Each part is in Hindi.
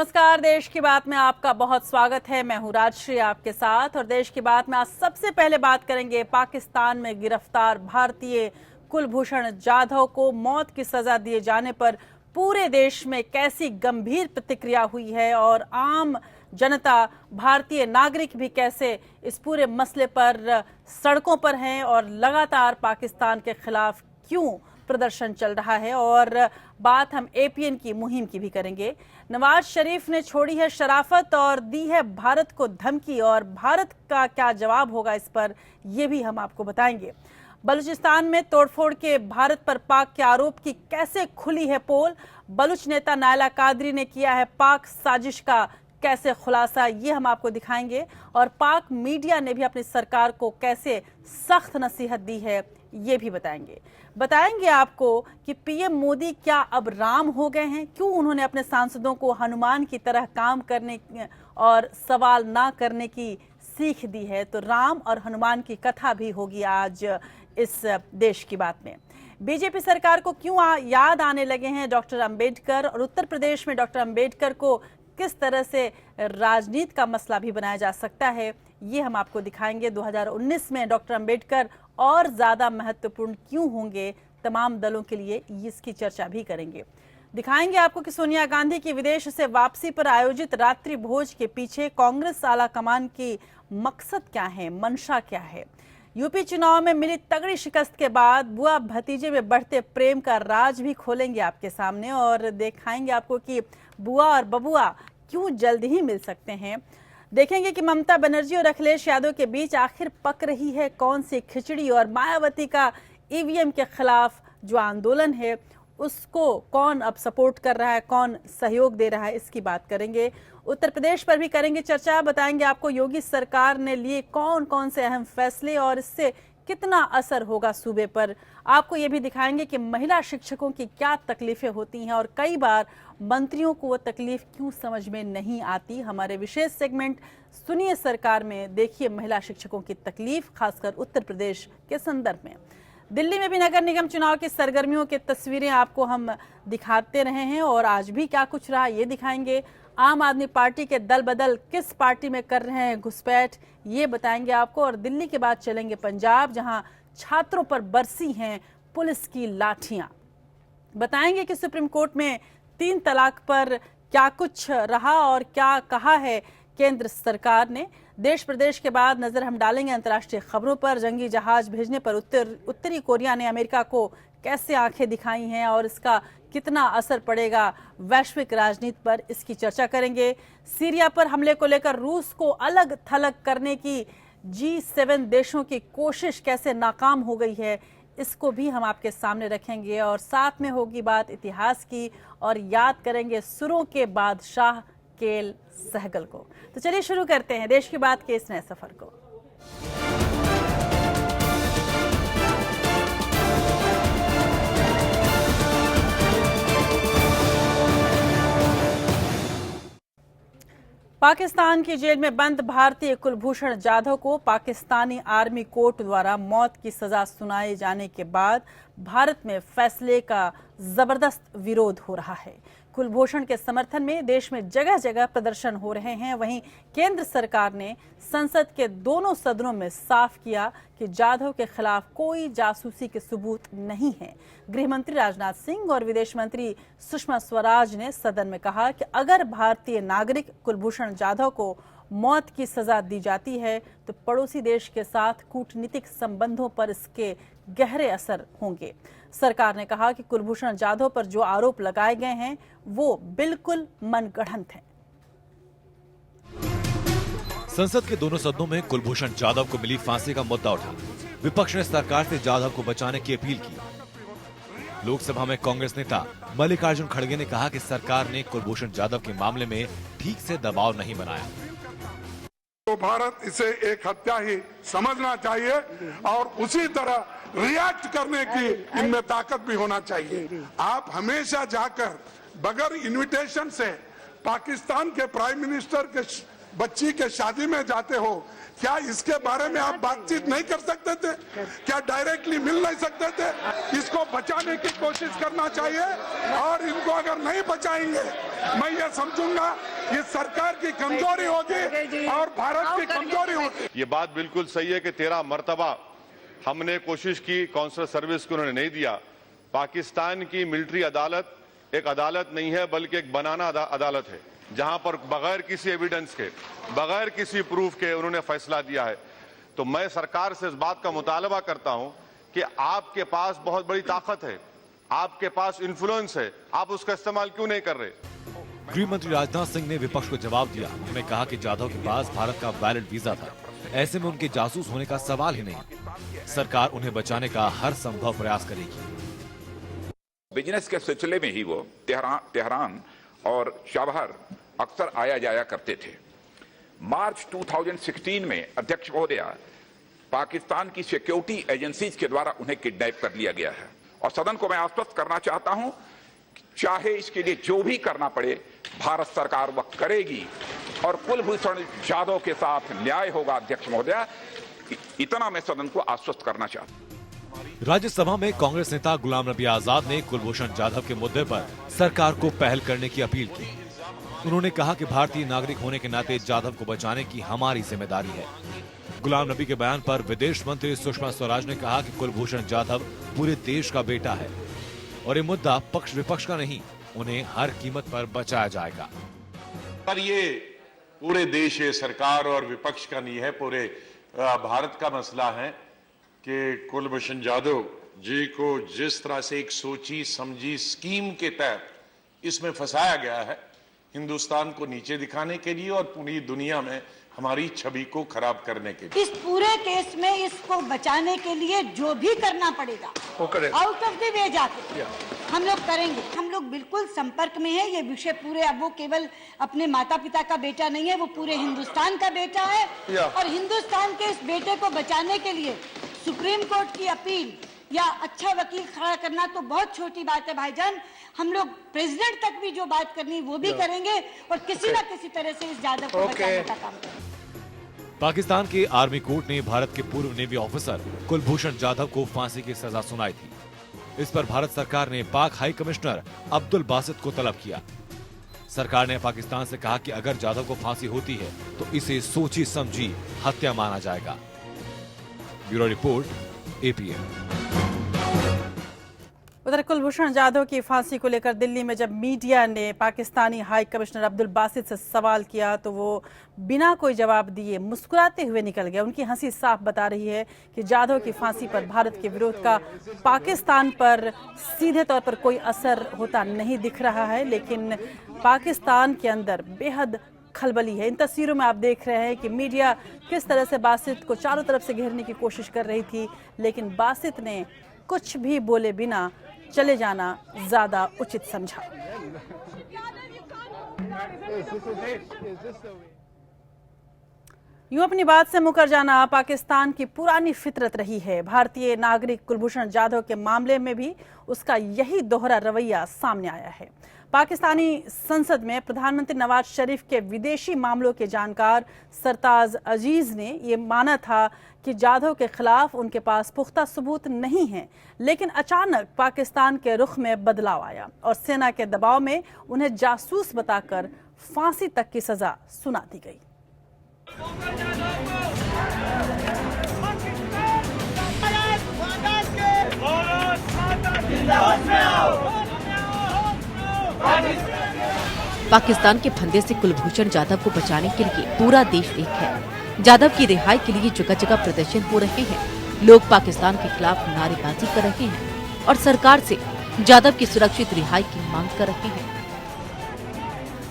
नमस्कार। देश की बात में आपका बहुत स्वागत है। मैं हूं राजश्री आपके साथ। और देश की बात में आज सबसे पहले बात करेंगे पाकिस्तान में गिरफ्तार भारतीय कुलभूषण जाधव को मौत की सजा दिए जाने पर पूरे देश में कैसी गंभीर प्रतिक्रिया हुई है और आम जनता, भारतीय नागरिक भी कैसे इस पूरे मसले पर सड़कों पर हैं और लगातार पाकिस्तान के खिलाफ क्यों प्रदर्शन चल रहा है। और बात हम एपीएन की मुहिम की भी करेंगे। नवाज शरीफ ने छोड़ी है शराफत और दी है भारत को धमकी, और भारत का क्या जवाब होगा इस पर यह भी हम आपको बताएंगे। बलूचिस्तान में तोड़फोड़ के भारत पर पाक के आरोप की कैसे खुली है पोल। बलूच नेता नायला कादरी ने किया है पाक साजिश का कैसे खुलासा, ये हम आपको दिखाएंगे। और पाक मीडिया ने भी अपनी सरकार को कैसे सख्त नसीहत दी है, ये भी बताएंगे आपको कि पीएम मोदी क्या अब राम हो गए हैं, क्यों उन्होंने अपने सांसदों को हनुमान की तरह काम करने और सवाल ना करने की सीख दी है। तो राम और हनुमान की कथा भी होगी आज इस देश की बात में। बीजेपी सरकार को क्यों याद आने लगे हैं डॉक्टर अंबेडकर, और उत्तर प्रदेश में डॉक्टर अंबेडकर को किस तरह से राजनीति का मसला भी बनाया जा सकता है, ये हम आपको दिखाएंगे। 2019 में डॉक्टर अंबेडकर और ज्यादा महत्वपूर्ण क्यों होंगे तमाम दलों के लिए, इसकी चर्चा भी करेंगे। दिखाएंगे आपको कि सोनिया गांधी की विदेश से वापसी पर आयोजित रात्रि भोज के पीछे कांग्रेस आला कमान की मकसद क्या है, मंशा क्या है। यूपी चुनाव में मिली तगड़ी शिकस्त के बाद बुआ भतीजे में बढ़ते प्रेम का राज भी खोलेंगे आपके सामने, और दिखाएंगे आपको कि बुआ और बबुआ क्यों जल्द ही मिल सकते हैं। देखेंगे कि ममता बनर्जी और अखिलेश यादव के बीच आखिर पक रही है कौन सी खिचड़ी, और मायावती का ईवीएम के खिलाफ जो आंदोलन है उसको कौन अब सपोर्ट कर रहा है, कौन सहयोग दे रहा है, इसकी बात करेंगे। उत्तर प्रदेश पर भी करेंगे चर्चा। बताएंगे आपको योगी सरकार ने लिए कौन कौन से अहम फैसले और इससे कितना असर होगा सूबे पर। आपको ये भी दिखाएंगे कि महिला शिक्षकों की क्या तकलीफें होती हैं और कई बार मंत्रियों को वो तकलीफ क्यों समझ में नहीं आती। हमारे विशेष सेगमेंट सुनिए सरकार में देखिए महिला शिक्षकों की तकलीफ, खासकर उत्तर प्रदेश के संदर्भ में। दिल्ली में भी नगर निगम चुनाव की सरगर्मियों की तस्वीरें आपको हम दिखाते रहे हैं और आज भी क्या कुछ रहा ये दिखाएंगे। आम आदमी पार्टी के दल बदल किस पार्टी में कर रहे हैं घुसपैठ, ये बताएंगे आपको। और दिल्ली के बाद चलेंगे पंजाब, जहां छात्रों पर बरसी हैं पुलिस की लाठियां। बताएंगे कि सुप्रीम कोर्ट में 3 तलाक पर क्या कुछ रहा और क्या कहा है केंद्र सरकार ने। देश प्रदेश के बाद नजर हम डालेंगे अंतर्राष्ट्रीय खबरों पर। जंगी जहाज भेजने पर उत्तरी कोरिया ने अमेरिका को कैसे आंखें दिखाई हैं और इसका कितना असर पड़ेगा वैश्विक राजनीति पर, इसकी चर्चा करेंगे। सीरिया पर हमले को लेकर रूस को अलग थलग करने की G7 देशों की कोशिश कैसे नाकाम हो गई है, इसको भी हम आपके सामने रखेंगे। और साथ में होगी बात इतिहास की और याद करेंगे सुरों के बादशाह केएल सहगल को। तो चलिए शुरू करते हैं देश की बात के इस नए सफर को। पाकिस्तान की जेल में बंद भारतीय कुलभूषण जाधव को पाकिस्तानी आर्मी कोर्ट द्वारा मौत की सजा सुनाए जाने के बाद भारत में फैसले का जबरदस्त विरोध हो रहा है। कुलभूषण के समर्थन में देश में जगह जगह प्रदर्शन हो रहे हैं। वहीं केंद्र सरकार ने संसद के दोनों सदनों में साफ किया कि जाधव के खिलाफ कोई जासूसी के सबूत नहीं है। गृह मंत्री राजनाथ सिंह और विदेश मंत्री सुषमा स्वराज ने सदन में कहा कि अगर भारतीय नागरिक कुलभूषण जाधव को मौत की सजा दी जाती है तो पड़ोसी देश के साथ कूटनीतिक संबंधों पर इसके गहरे असर होंगे। सरकार ने कहा कि कुलभूषण जाधव पर जो आरोप लगाए गए हैं वो बिल्कुल मनगढ़ंत हैं। संसद के दोनों सदनों में कुलभूषण जाधव को मिली फांसी का मुद्दा उठा। विपक्ष ने सरकार से जाधव को बचाने की अपील की। लोकसभा में कांग्रेस नेता मल्लिकार्जुन खड़गे ने कहा कि सरकार ने कुलभूषण जाधव के मामले में ठीक से दबाव नहीं बनाया। तो भारत इसे एक हत्या ही समझना चाहिए और उसी तरह रिएक्ट करने की इनमें ताकत भी होना चाहिए। आप हमेशा जाकर बगैर इनविटेशन से पाकिस्तान के प्राइम मिनिस्टर के बच्ची के शादी में जाते हो, क्या इसके बारे में आप बातचीत नहीं कर सकते थे? क्या डायरेक्टली मिल नहीं सकते थे? इसको बचाने की कोशिश करना चाहिए, और इनको अगर नहीं बचाएंगे मैं ये समझूंगा ये सरकार की कमजोरी होगी और भारत की कमजोरी होगी। ये बात बिल्कुल सही है कि 13 मर्तबा हमने कोशिश की, काउंसलर सर्विस को उन्होंने नहीं दिया। पाकिस्तान की मिलिट्री अदालत एक अदालत नहीं है बल्कि एक बनाना अदालत है, जहां पर बगैर किसी एविडेंस के, बगैर किसी प्रूफ के उन्होंने फैसला दिया है। तो मैं सरकार से इस बात का मुतालबा करता हूं कि आपके पास बहुत बड़ी ताकत है, आपके पास इन्फ्लुएंस है, आप उसका इस्तेमाल क्यों नहीं कर रहे? गृह मंत्री राजनाथ सिंह ने विपक्ष को जवाब दिया। उन्होंने कहा कि जाधव के पास भारत का वैलिड वीजा था, ऐसे में उनके जासूस होने का सवाल ही नहीं। सरकार उन्हें बचाने का हर संभव प्रयास करेगी। बिजनेस के सिलसिले में ही वो तेहरान और शाहबार अक्सर आया जाया करते थे। मार्च 2016 में अध्यक्ष महोदय पाकिस्तान की सिक्योरिटी एजेंसीज के द्वारा उन्हें किडनैप कर लिया गया है, और सदन को मैं आश्वस्त करना चाहता हूं, चाहे इसके लिए जो भी करना पड़े भारत सरकार वक्त करेगी, और कुलभूषण जाधव के साथ न्याय होगा। अध्यक्ष महोदय, इतना मैं सदन को आश्वस्त करना चाहता हूं। राज्यसभा में कांग्रेस नेता गुलाम नबी आजाद ने कुलभूषण जाधव के मुद्दे पर सरकार को पहल करने की अपील की। उन्होंने कहा कि भारतीय नागरिक होने के नाते जाधव को बचाने की हमारी जिम्मेदारी है। गुलाम नबी के बयान पर विदेश मंत्री सुषमा स्वराज ने कहा कि कुलभूषण जाधव पूरे देश का बेटा है और ये मुद्दा पक्ष विपक्ष का नहीं, उन्हें हर कीमत पर बचाया जाएगा। पर ये पूरे देश, सरकार और विपक्ष का नहीं है, पूरे भारत का मसला है कि कुलभूषण जाधव जी को जिस तरह से एक सोची समझी स्कीम के तहत इसमें फंसाया गया है, हिंदुस्तान को नीचे दिखाने के लिए और पूरी दुनिया में हमारी छवि को खराब करने के लिए। इस पूरे केस में इसको बचाने के लिए जो भी करना पड़ेगा आउट ऑफ द वे जाके हम लोग करेंगे। हम लोग बिल्कुल संपर्क में है। ये विषय पूरे, अब वो केवल अपने माता पिता का बेटा नहीं है, वो पूरे हिंदुस्तान का बेटा है, और हिंदुस्तान के इस बेटे को बचाने के लिए सुप्रीम कोर्ट की अपील या अच्छा वकील खड़ा करना तो बहुत छोटी बात है भाईजान। हम लोग प्रेसिडेंट तक भी जो बात करनी वो भी करेंगे, और किसी ना किसी तरह से इस जाधव को बचाने का काम करेंगे। पाकिस्तान के आर्मी कोर्ट ने भारत के पूर्व नेवी ऑफिसर कुलभूषण जाधव को फांसी की सजा सुनाई थी। इस पर भारत सरकार ने पाक हाई कमिश्नर अब्दुल बासित को तलब किया। सरकार ने पाकिस्तान से कहा कि अगर जाधव को फांसी होती है तो इसे सोची समझी हत्या माना जाएगा। Bureau report, APM। उधर कुलभूषण जाधव की फांसी को लेकर दिल्ली में जब मीडिया ने पाकिस्तानी हाई कमिश्नर अब्दुल बासित से सवाल किया तो वो बिना कोई जवाब दिए मुस्कुराते हुए निकल गए। उनकी हंसी साफ बता रही है कि जाधव की फांसी पर भारत के विरोध का पाकिस्तान पर सीधे तौर पर कोई असर होता नहीं दिख रहा है, लेकिन पाकिस्तान के अंदर बेहद खलबली है। इन तस्वीरों में आप देख रहे हैं कि मीडिया किस तरह से बासित को चारों तरफ से घेरने की कोशिश कर रही थी, लेकिन बासित ने कुछ भी बोले बिना चले जाना ज्यादा उचित समझा। यूं अपनी बात से मुकर जाना पाकिस्तान की पुरानी फितरत रही है। भारतीय नागरिक कुलभूषण जाधव के मामले में भी उसका यही दोहरा रवैया सामने आया है। पाकिस्तानी संसद में प्रधानमंत्री नवाज शरीफ के विदेशी मामलों के जानकार सरताज अजीज ने ये माना था कि जाधव के खिलाफ उनके पास पुख्ता सबूत नहीं है, लेकिन अचानक पाकिस्तान के रुख में बदलाव आया और सेना के दबाव में उन्हें जासूस बताकर फांसी तक की सजा सुना दी गई। पाकिस्तान के फंदे से कुलभूषण जाधव को बचाने के लिए पूरा देश एक है। जाधव की रिहाई के लिए जगह जगह प्रदर्शन हो रहे हैं। लोग पाकिस्तान के खिलाफ नारेबाजी कर रहे हैं और सरकार से जाधव की सुरक्षित रिहाई की मांग कर रहे हैं।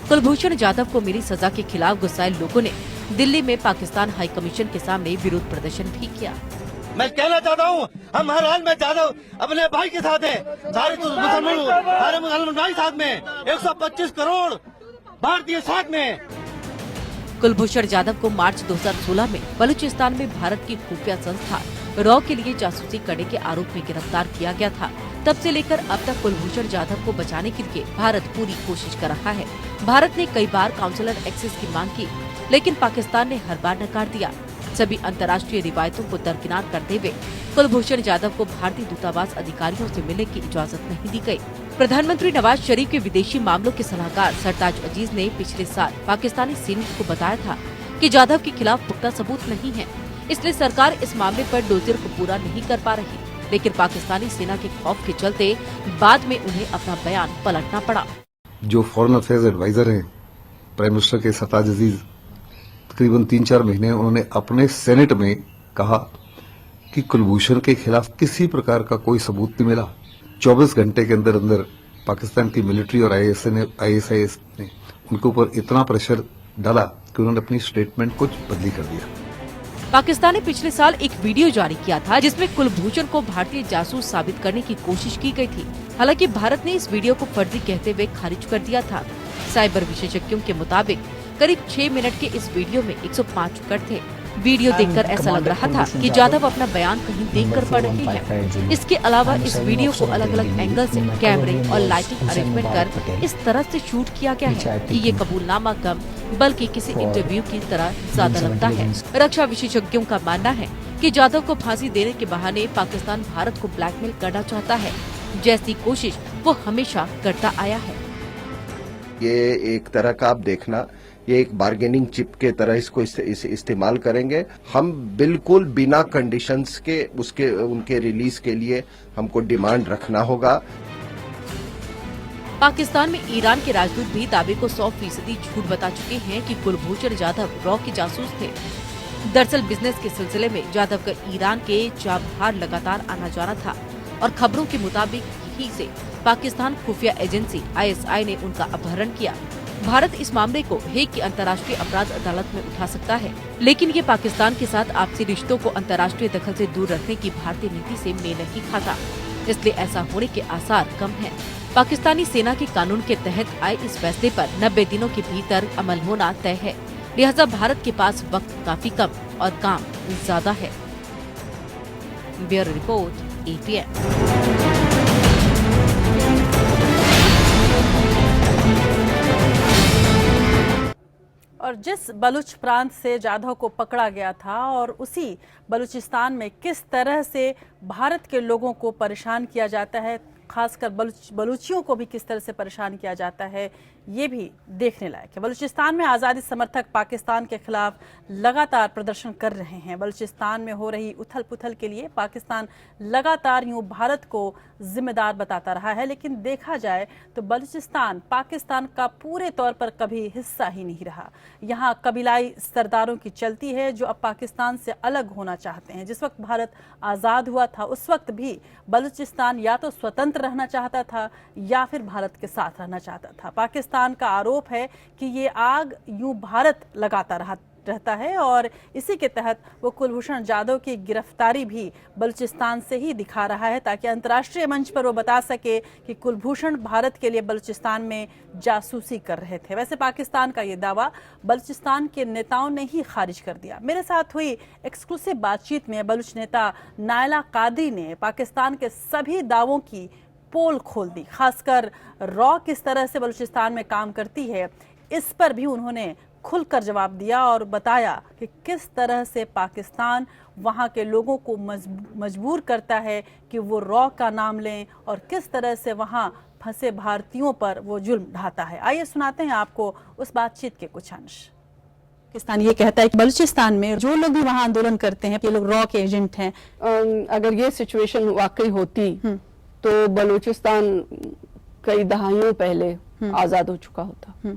कुलभूषण जाधव को मिली सजा के खिलाफ गुस्साए लोगों ने दिल्ली में पाकिस्तान हाई कमीशन के सामने विरोध प्रदर्शन भी किया। मैं कहना चाहता हूँ, हम हर हाल में जाधव अपने भाई के साथ हैं। सारे मुसलमान भाई साथ में, 125 करोड़ भारतीय साथ में। कुलभूषण जाधव को मार्च 2016 में बलूचिस्तान में भारत की खुफिया संस्था रॉ के लिए जासूसी करने के आरोप में गिरफ्तार किया गया था। तब से लेकर अब तक कुलभूषण जाधव को बचाने के लिए भारत पूरी कोशिश कर रहा है। भारत ने कई बार काउंसलर एक्सेस की मांग की, लेकिन पाकिस्तान ने हर बार नकार दिया। सभी अंतर्राष्ट्रीय रिवायतों को दरकिनार करते हुए कुलभूषण जाधव को भारतीय दूतावास अधिकारियों से मिलने की इजाजत नहीं दी गई। प्रधानमंत्री नवाज शरीफ के विदेशी मामलों के सलाहकार सरताज अजीज ने पिछले साल पाकिस्तानी सैनिक को बताया था कि जाधव के खिलाफ पुख्ता सबूत नहीं है, इसलिए सरकार इस मामले पर डोजियर को पूरा नहीं कर पा रही। लेकिन पाकिस्तानी सेना के खौफ के चलते बाद में उन्हें अपना बयान पलटना पड़ा। जो फॉरेन अफेयर्स एडवाइजर हैं प्राइम मिनिस्टर के सरताज अजीज, तकरीबन 3-4 महीने उन्होंने अपने सेनेट में कहा कि कुलभूषण के खिलाफ किसी प्रकार का कोई सबूत नहीं मिला। 24 घंटे के अंदर अंदर पाकिस्तान की मिलिट्री और ISIS ने उनके ऊपर इतना प्रेशर डाला कि उन्होंने अपनी स्टेटमेंट कुछ बदली कर दिया। पाकिस्तान ने पिछले साल एक वीडियो जारी किया था जिसमें कुलभूषण को भारतीय जासूस साबित करने की कोशिश की गई थी। हालांकि भारत ने इस वीडियो को फर्जी कहते हुए खारिज कर दिया था। साइबर विशेषज्ञों के मुताबिक करीब 6 मिनट के इस वीडियो में 105 कट थे। वीडियो देखकर ऐसा लग रहा था कि जाधव अपना बयान कहीं देखकर पढ़ रहे हैं। इसके अलावा इस वीडियो को अलग अलग एंगल से कैमरे और लाइटिंग अरेंजमेंट कर इस तरह से शूट किया गया है कि ये कबूलनामा कम बल्कि किसी इंटरव्यू की तरह ज्यादा लगता है। रक्षा विशेषज्ञों का मानना है कि जाधव को फांसी देने के बहाने पाकिस्तान भारत को ब्लैकमेल करना चाहता है, जैसी कोशिश वो हमेशा करता आया है। ये एक तरह का आप देखना, ये एक बार्गेनिंग चिप के तरह इसको इस्तेमाल करेंगे। हम बिल्कुल बिना कंडीशंस के उनके रिलीज के लिए हमको डिमांड रखना होगा। पाकिस्तान में ईरान के राजदूत भी दावे को 100% झूठ बता चुके हैं कि कुलभूषण जाधव रॉ के जासूस थे। दरअसल बिजनेस के सिलसिले में जाधव का ईरान के चाबहार लगातार आना जाना था और खबरों के मुताबिक यही से पाकिस्तान खुफिया एजेंसी ISI ने उनका अपहरण किया। भारत इस मामले को हेग की अंतर्राष्ट्रीय अपराध अदालत में उठा सकता है, लेकिन ये पाकिस्तान के साथ आपसी रिश्तों को अंतर्राष्ट्रीय दखल से दूर रखने की भारतीय नीति से मेल नहीं खाता, इसलिए ऐसा होने के आसार कम हैं। पाकिस्तानी सेना के कानून के तहत आए इस फैसले पर 90 दिनों के भीतर अमल होना तय है, लिहाजा भारत के पास वक्त काफी कम और काम ज्यादा है। Bureau report APN। और जिस बलूच प्रांत से जाधव को पकड़ा गया था और उसी बलूचिस्तान में किस तरह से भारत के लोगों को परेशान किया जाता है, खासकर बलूचियों को भी किस तरह से परेशान किया जाता है, ये भी देखने लायक है। बलूचिस्तान में आज़ादी समर्थक पाकिस्तान के खिलाफ लगातार प्रदर्शन कर रहे हैं। बलूचिस्तान में हो रही उथल पुथल के लिए पाकिस्तान लगातार यूं भारत को जिम्मेदार बताता रहा है, लेकिन देखा जाए तो बलूचिस्तान पाकिस्तान का पूरे तौर पर कभी हिस्सा ही नहीं रहा। यहाँ कबीलाई सरदारों की चलती है जो अब पाकिस्तान से अलग होना चाहते हैं। जिस वक्त भारत आज़ाद हुआ था उस वक्त भी बलूचिस्तान या तो स्वतंत्र रहना चाहता था या फिर भारत के साथ रहना चाहता था। पाकिस्तान का आरोप है कि ये आग यूं भारत लगाता रहता है और इसी के तहत वो कुलभूषण जाधव की गिरफ्तारी भी बलूचिस्तान से ही दिखा रहा है, ताकि अंतर्राष्ट्रीय मंच पर वो बता सके कि कुलभूषण भारत के लिए बलूचिस्तान में जासूसी कर रहे थे। वैसे पाकिस्तान का ये दावा बलूचिस्तान के नेताओं ने ही खारिज कर दिया। मेरे साथ हुई एक्सक्लूसिव बातचीत में बलूच नेता नायला कादरी ने पाकिस्तान के सभी दावों की पोल खोल दी, खासकर रॉ किस तरह से बलूचिस्तान में काम करती है इस पर भी उन्होंने खुलकर जवाब दिया और बताया कि किस तरह से पाकिस्तान वहां के लोगों को मजबूर करता है कि वो रॉ का नाम लें और किस तरह से वहां फंसे भारतीयों पर वो जुल्म ढाता है। आइए सुनाते हैं आपको उस बातचीत के कुछ अंश। पाकिस्तान ये कहता है कि बलूचिस्तान में जो लोग भी वहां आंदोलन करते हैं ये लोग रॉ के एजेंट हैं। अगर ये सिचुएशन वाकई होती तो बलूचिस्तान कई दहाइयों पहले आजाद हो चुका होता।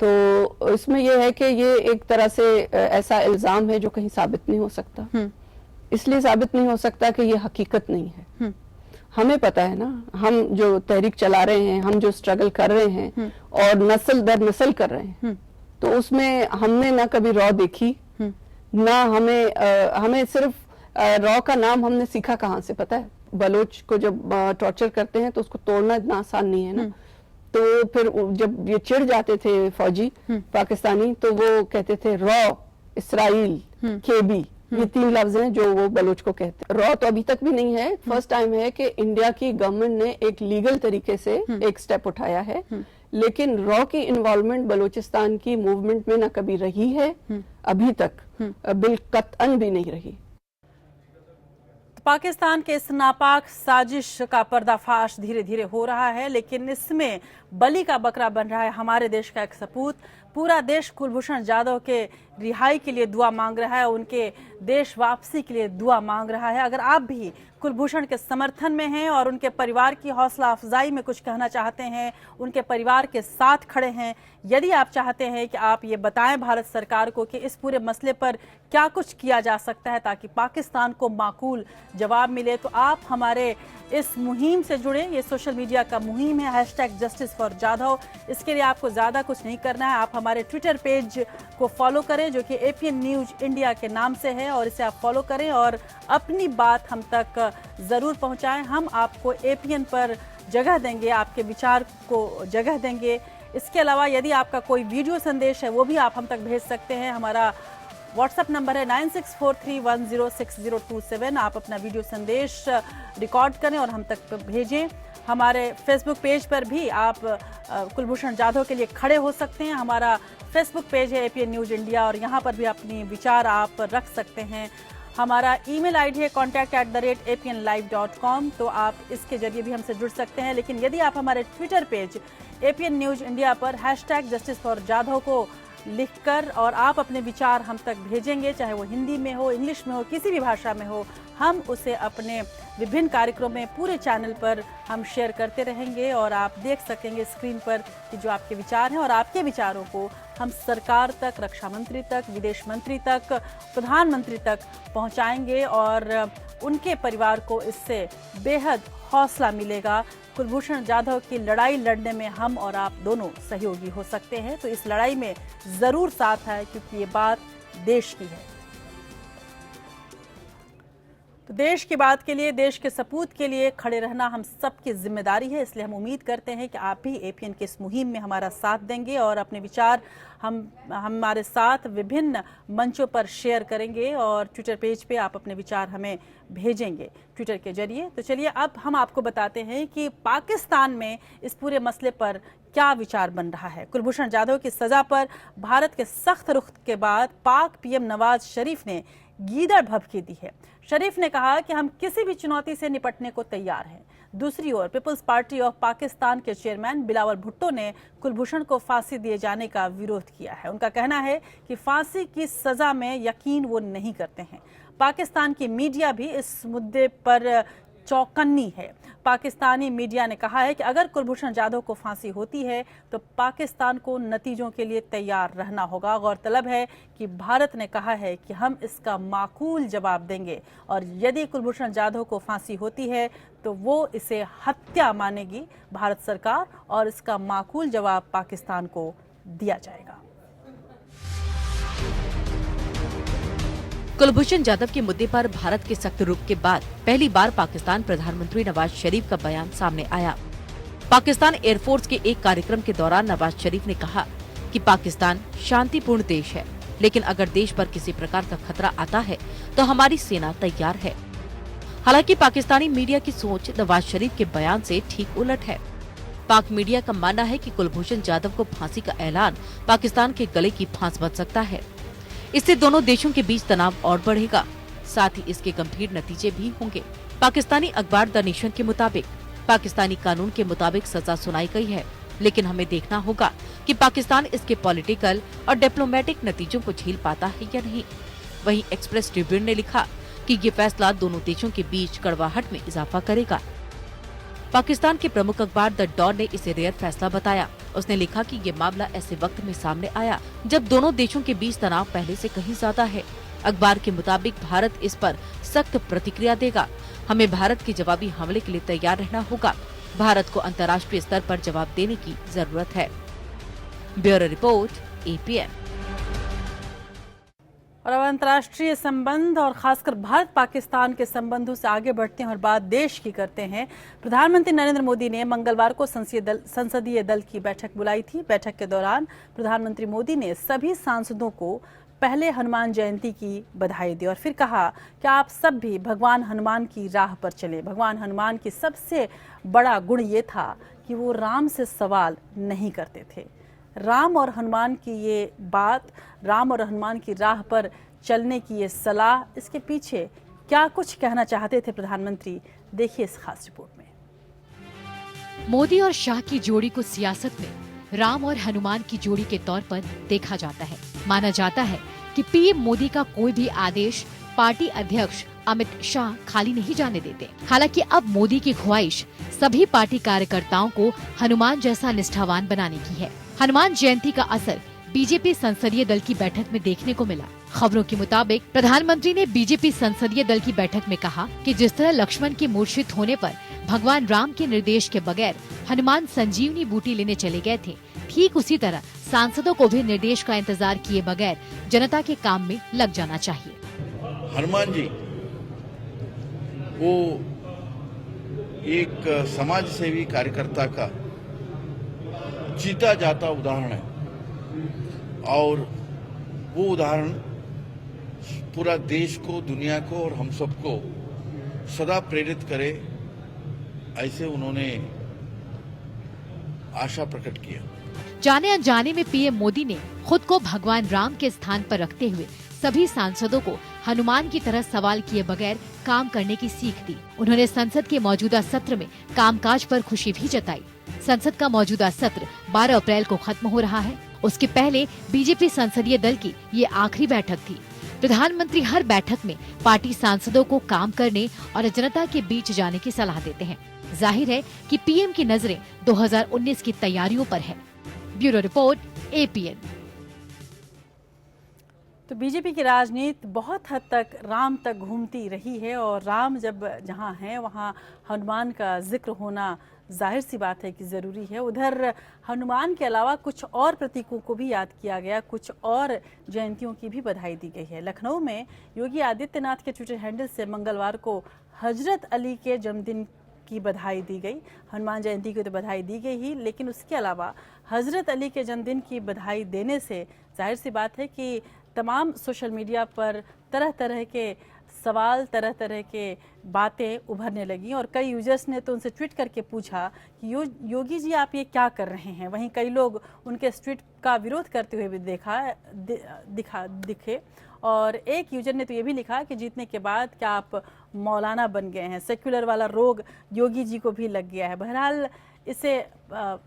तो इसमें यह है कि ये एक तरह से ऐसा इल्जाम है जो कहीं साबित नहीं हो सकता। इसलिए साबित नहीं हो सकता कि ये हकीकत नहीं है। हमें पता है ना, हम जो तहरीक चला रहे हैं, हम जो स्ट्रगल कर रहे हैं और नस्ल दर नस्ल कर रहे हैं, तो उसमें हमने ना कभी रॉ देखी ना हमें सिर्फ रॉ का नाम हमने सीखा कहाँ से पता है। बलोच को जब टॉर्चर करते हैं तो उसको तोड़ना इतना आसान नहीं है ना। तो फिर जब ये चिढ़ जाते थे फौजी पाकिस्तानी तो वो कहते थे रॉ, इसराइल, केबी, ये 3 लफ्ज हैं जो वो बलोच को कहते हैं। रॉ तो अभी तक भी नहीं है, फर्स्ट टाइम है कि इंडिया की गवर्नमेंट ने एक लीगल तरीके से एक स्टेप उठाया है लेकिन रॉ की इन्वॉल्वमेंट बलूचिस्तान की मूवमेंट में ना कभी रही है, अभी तक बिल्कुल भी नहीं रही। पाकिस्तान के इस नापाक साजिश का पर्दाफाश धीरे धीरे हो रहा है, लेकिन इसमें बलि का बकरा बन रहा है हमारे देश का एक सपूत। पूरा देश कुलभूषण जाधव के रिहाई के लिए दुआ मांग रहा है, उनके देश वापसी के लिए दुआ मांग रहा है। अगर आप भी कुलभूषण के समर्थन में हैं और उनके परिवार की हौसला अफजाई में कुछ कहना चाहते हैं, उनके परिवार के साथ खड़े हैं, यदि आप चाहते हैं कि आप ये बताएं भारत सरकार को कि इस पूरे मसले पर क्या कुछ किया जा सकता है ताकि पाकिस्तान को माकूल जवाब मिले, तो आप हमारे इस मुहिम से जुड़े। ये सोशल मीडिया का मुहिम है #JusticeForJadhav। इसके लिए आपको ज़्यादा कुछ नहीं करना है, आप हमारे ट्विटर पेज को फॉलो करें जो कि APN न्यूज़ इंडिया के नाम से है, और इसे आप फॉलो करें और अपनी बात हम तक ज़रूर पहुंचाएं। हम आपको APN पर जगह देंगे, आपके विचार को जगह देंगे। इसके अलावा यदि आपका कोई वीडियो संदेश है वो भी आप हम तक भेज सकते हैं। हमारा व्हाट्सएप नंबर है 9643106027। आप अपना वीडियो संदेश रिकॉर्ड करें और हम तक भेजें। हमारे फेसबुक पेज पर भी आप कुलभूषण जाधव के लिए खड़े हो सकते हैं। हमारा फेसबुक पेज है APN न्यूज़ इंडिया और यहाँ पर भी अपनी विचार आप रख सकते हैं। हमारा ईमेल आईडी है contact@apnlive.com, तो आप इसके जरिए भी हमसे जुड़ सकते हैं। लेकिन यदि आप हमारे Twitter page APN news India पर #JusticeForJadhav को लिखकर और आप अपने विचार हम तक भेजेंगे, चाहे वो हिंदी में हो, इंग्लिश में हो, किसी भी भाषा में हो, हम उसे अपने विभिन्न कार्यक्रमों में पूरे चैनल पर हम शेयर करते रहेंगे और आप देख सकेंगे स्क्रीन पर कि जो आपके विचार हैं, और आपके विचारों को हम सरकार तक, रक्षा मंत्री तक, विदेश मंत्री तक, प्रधानमंत्री तक पहुंचाएंगे और उनके परिवार को इससे बेहद हौसला मिलेगा। कुलभूषण जाधव की लड़ाई लड़ने में हम और आप दोनों सहयोगी हो सकते हैं, तो इस लड़ाई में जरूर साथ है, क्योंकि ये बात देश की है। तो देश की बात के लिए, देश के सपूत के लिए खड़े रहना हम सबकी जिम्मेदारी है। इसलिए हम उम्मीद करते हैं कि आप भी APN के इस मुहिम में हमारा साथ देंगे और अपने विचार हमारे साथ विभिन्न मंचों पर शेयर करेंगे और ट्विटर पेज पे आप अपने विचार हमें भेजेंगे ट्विटर के जरिए। तो चलिए अब हम आपको बताते हैं कि पाकिस्तान में इस पूरे मसले पर क्या विचार बन रहा है। कुलभूषण जाधव की सजा पर भारत के सख्त रुख के बाद पाक PM नवाज शरीफ ने गीदड़ भभकी दी है। शरीफ ने कहा कि हम किसी भी चुनौती से निपटने को तैयार हैं। दूसरी ओर पीपल्स पार्टी ऑफ पाकिस्तान के चेयरमैन बिलावल भुट्टो ने कुलभूषण को फांसी दिए जाने का विरोध किया है। उनका कहना है कि फांसी की सजा में यकीन वो नहीं करते हैं। पाकिस्तान की मीडिया भी इस मुद्दे पर चौकन्नी है। पाकिस्तानी मीडिया ने कहा है कि अगर कुलभूषण जाधव को फांसी होती है तो पाकिस्तान को नतीजों के लिए तैयार रहना होगा। गौरतलब है कि भारत ने कहा है कि हम इसका माकूल जवाब देंगे और यदि कुलभूषण जाधव को फांसी होती है तो वो इसे हत्या मानेगी भारत सरकार, और इसका माकूल जवाब पाकिस्तान को दिया जाएगा। कुलभूषण जाधव के मुद्दे पर भारत के सख्त रुख के बाद पहली बार पाकिस्तान प्रधानमंत्री नवाज शरीफ का बयान सामने आया। पाकिस्तान एयरफोर्स के एक कार्यक्रम के दौरान नवाज शरीफ ने कहा कि पाकिस्तान शांतिपूर्ण देश है, लेकिन अगर देश पर किसी प्रकार का खतरा आता है तो हमारी सेना तैयार है। हालांकि पाकिस्तानी मीडिया की सोच नवाज शरीफ के बयान से ठीक उलट है। पाक मीडिया का मानना है कि कुलभूषण जाधव को फांसी का ऐलान पाकिस्तान के गले की फांस बन सकता है। इससे दोनों देशों के बीच तनाव और बढ़ेगा, साथ ही इसके गंभीर नतीजे भी होंगे। पाकिस्तानी अखबार द नेशन के मुताबिक पाकिस्तानी कानून के मुताबिक सजा सुनाई गई है, लेकिन हमें देखना होगा कि पाकिस्तान इसके पॉलिटिकल और डिप्लोमेटिक नतीजों को झेल पाता है या नहीं। वहीं एक्सप्रेस ट्रिब्यून ने लिखा कि ये फैसला दोनों देशों के बीच कड़वाहट में इजाफा करेगा। पाकिस्तान के प्रमुख अखबार द डॉन ने इसे रेयर फैसला बताया। उसने लिखा कि ये मामला ऐसे वक्त में सामने आया जब दोनों देशों के बीच तनाव पहले से कहीं ज्यादा है। अखबार के मुताबिक भारत इस पर सख्त प्रतिक्रिया देगा। हमें भारत के जवाबी हमले के लिए तैयार रहना होगा। भारत को अंतर्राष्ट्रीय स्तर पर जवाब देने की जरूरत है। Bureau report, APN। और अब अंतर्राष्ट्रीय संबंध और खासकर भारत पाकिस्तान के संबंधों से आगे बढ़ते हैं और बात देश की करते हैं। प्रधानमंत्री नरेंद्र मोदी ने मंगलवार को संसदीय दल की बैठक बुलाई थी। बैठक के दौरान प्रधानमंत्री मोदी ने सभी सांसदों को पहले हनुमान जयंती की बधाई दी और फिर कहा कि आप सब भी भगवान हनुमान की राह पर चले। भगवान हनुमान की सबसे बड़ा गुण ये था कि वो राम से सवाल नहीं करते थे। राम और हनुमान की ये बात, राम और हनुमान की राह पर चलने की ये सलाह, इसके पीछे क्या कुछ कहना चाहते थे प्रधानमंत्री, देखिए इस खास रिपोर्ट में। मोदी और शाह की जोड़ी को सियासत में राम और हनुमान की जोड़ी के तौर पर देखा जाता है। माना जाता है कि पीएम मोदी का कोई भी आदेश पार्टी अध्यक्ष अमित शाह खाली नहीं जाने देते। हालांकि अब मोदी की ख्वाहिश सभी पार्टी कार्यकर्ताओं को हनुमान जैसा निष्ठावान बनाने की है। हनुमान जयंती का असर बीजेपी संसदीय दल की बैठक में देखने को मिला। खबरों के मुताबिक प्रधानमंत्री ने बीजेपी संसदीय दल की बैठक में कहा कि जिस तरह लक्ष्मण के मूर्छित होने पर भगवान राम के निर्देश के बगैर हनुमान संजीवनी बूटी लेने चले गए थे, ठीक उसी तरह सांसदों को भी निर्देश का इंतजार किए बगैर जनता के काम में लग जाना चाहिए। हनुमान जी वो एक समाज सेवी कार्यकर्ता का जीता जाता उदाहरण है और वो उदाहरण पूरा देश को, दुनिया को और हम सबको सदा प्रेरित करे, ऐसे उन्होंने आशा प्रकट किया। जाने अनजाने में पीएम मोदी ने खुद को भगवान राम के स्थान पर रखते हुए सभी सांसदों को हनुमान की तरह सवाल किए बगैर काम करने की सीख दी। उन्होंने संसद के मौजूदा सत्र में कामकाज पर खुशी भी जताई। संसद का मौजूदा सत्र 12 अप्रैल को खत्म हो रहा है। उसके पहले बीजेपी संसदीय दल की ये आखिरी बैठक थी। प्रधानमंत्री हर बैठक में पार्टी सांसदों को काम करने और जनता के बीच जाने की सलाह देते हैं। जाहिर है कि पीएम की नजरें 2019 की तैयारियों पर है। Bureau report, APN. तो बीजेपी की राजनीति बहुत हद तक राम तक घूमती रही है और राम जब जहां है वहां हनुमान का जिक्र होना जाहिर सी बात है कि ज़रूरी है। उधर हनुमान के अलावा कुछ और प्रतीकों को भी याद किया गया, कुछ और जयंतियों की भी बधाई दी गई है। लखनऊ में योगी आदित्यनाथ के ट्विटर हैंडल से मंगलवार को हजरत अली के जन्मदिन की बधाई दी गई। हनुमान जयंती की तो बधाई दी गई ही, लेकिन उसके अलावा हजरत अली के जन्मदिन की बधाई देने से जाहिर सी बात है कि तमाम सोशल मीडिया पर तरह तरह के सवाल, तरह तरह के बातें उभरने लगी और कई यूजर्स ने तो उनसे ट्वीट करके पूछा कि योगी जी आप ये क्या कर रहे हैं। वहीं कई लोग उनके इस ट्वीट का विरोध करते हुए भी दिखे और एक यूजर ने तो ये भी लिखा कि जीतने के बाद क्या आप मौलाना बन गए हैं। सेक्युलर वाला रोग योगी जी को भी लग गया है। बहरहाल इसे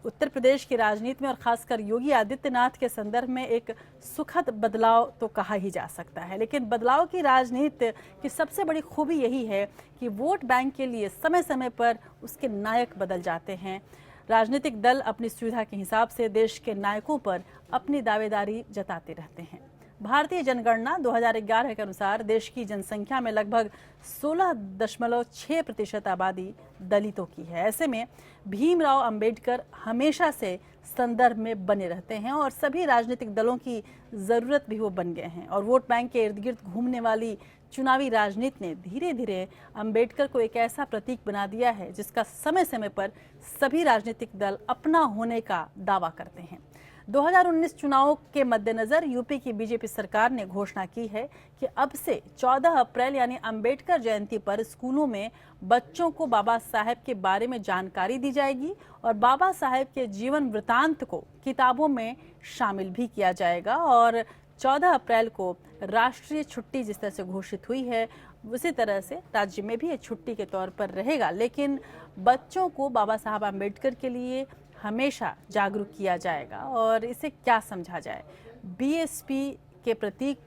उत्तर प्रदेश की राजनीति में और खासकर योगी आदित्यनाथ के संदर्भ में एक सुखद बदलाव तो कहा ही जा सकता है। लेकिन बदलाव की राजनीति की सबसे बड़ी खूबी यही है कि वोट बैंक के लिए समय समय पर उसके नायक बदल जाते हैं। राजनीतिक दल अपनी सुविधा के हिसाब से देश के नायकों पर अपनी दावेदारी जताते रहते हैं। भारतीय जनगणना 2011 के अनुसार देश की जनसंख्या में लगभग 16.6% आबादी दलितों की है। ऐसे में भीमराव अंबेडकर हमेशा से संदर्भ में बने रहते हैं और सभी राजनीतिक दलों की जरूरत भी वो बन गए हैं। और वोट बैंक के इर्द गिर्द घूमने वाली चुनावी राजनीति ने धीरे धीरे अंबेडकर को एक ऐसा प्रतीक बना दिया है जिसका समय समय पर सभी राजनीतिक दल अपना होने का दावा करते हैं। 2019 चुनाव के मद्देनजर यूपी की बीजेपी सरकार ने घोषणा की है कि अब से 14 अप्रैल यानी अंबेडकर जयंती पर स्कूलों में बच्चों को बाबा साहेब के बारे में जानकारी दी जाएगी और बाबा साहेब के जीवन वृतांत को किताबों में शामिल भी किया जाएगा। और 14 अप्रैल को राष्ट्रीय छुट्टी जिस तरह से घोषित हुई है उसी तरह से राज्य में भी ये छुट्टी के तौर पर रहेगा। लेकिन बच्चों को बाबा साहब अम्बेडकर के लिए हमेशा जागरूक किया जाएगा। और इसे क्या समझा जाए, बीएसपी के प्रतीक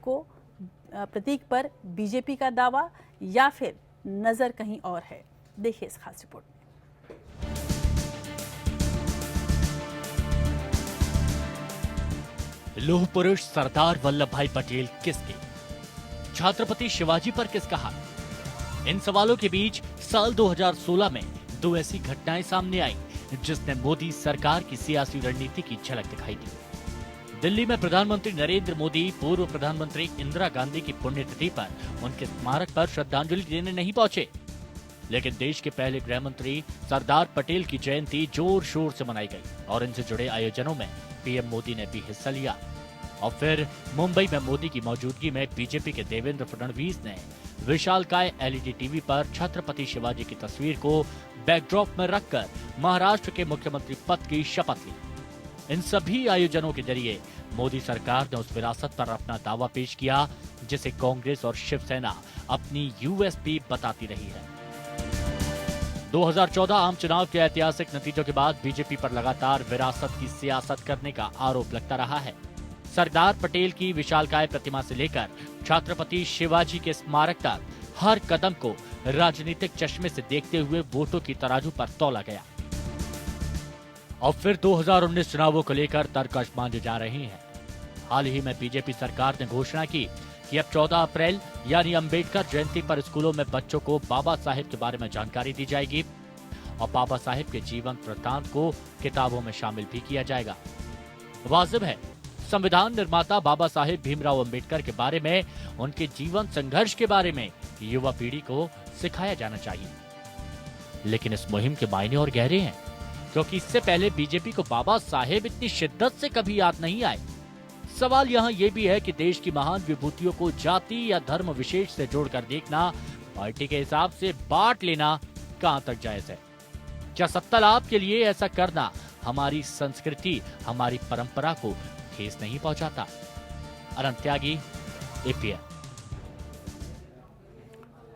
पर बीजेपी का दावा या फिर नजर कहीं और है, देखिए इस खास रिपोर्ट में। लौह पुरुष सरदार वल्लभ भाई पटेल किसके, छत्रपति शिवाजी पर किसका हाथ? इन सवालों के बीच साल 2016 में दो ऐसी घटनाएं सामने आई जिसने मोदी सरकार की सियासी रणनीति की झलक दिखाई दी। दिल्ली में प्रधानमंत्री नरेंद्र मोदी पूर्व प्रधानमंत्री इंदिरा गांधी की पुण्यतिथि पर उनके स्मारक पर श्रद्धांजलि देने नहीं पहुंचे, लेकिन देश के पहले गृह मंत्री सरदार पटेल की जयंती जोर शोर से मनाई गई और इनसे जुड़े आयोजनों में पीएम मोदी ने भी हिस्सा लिया। और फिर मुंबई में मोदी की मौजूदगी में बीजेपी के देवेंद्र फडणवीस ने विशालकाय एलईडी टीवी पर छत्रपति शिवाजी की तस्वीर को बैकड्रॉप में रखकर महाराष्ट्र के मुख्यमंत्री पद की शपथ ली। इन सभी आयोजनों के जरिए मोदी सरकार ने उस विरासत पर अपना दावा पेश किया जिसे कांग्रेस और शिवसेना अपनी यूएसपी बताती रही है। 2014 आम चुनाव के ऐतिहासिक नतीजों के बाद बीजेपी पर लगातार विरासत की सियासत करने का आरोप लगता रहा है। सरदार पटेल की विशालकाय प्रतिमा से लेकर छत्रपति शिवाजी के स्मारक तक हर कदम को राजनीतिक चश्मे से देखते हुए वोटों की तराजू पर तौला गया। और फिर 2019 चुनावों को लेकर तर्कश बांधे जा रहे हैं। हाल ही में बीजेपी सरकार ने घोषणा की कि अब 14 अप्रैल यानी अंबेडकर जयंती पर स्कूलों में बच्चों को बाबा साहेब के बारे में जानकारी दी जाएगी और बाबा साहेब के जीवन वृत्तांत को किताबों में शामिल भी किया जाएगा। वाजिब है, संविधान निर्माता बाबा साहेब भीमराव अंबेडकर के बारे में, उनके जीवन संघर्ष के बारे में युवा पीढ़ी को सिखाया जाना चाहिए। लेकिन इस मुहिम के मायने और गहरे हैं, क्योंकि इससे पहले बीजेपी को बाबा साहेब इतनी शिद्दत से कभी याद नहीं आए। सवाल यहाँ ये भी है कि देश की महान विभूतियों को जाति या धर्म विशेष से जोड़कर देखना, पार्टी के हिसाब से बांट लेना कहाँ तक जायज है? क्या सत्ता लाभ के लिए ऐसा करना हमारी संस्कृति, हमारी परंपरा को ठेस नहीं पहुंचाता? अनंत त्यागी, एपीएन।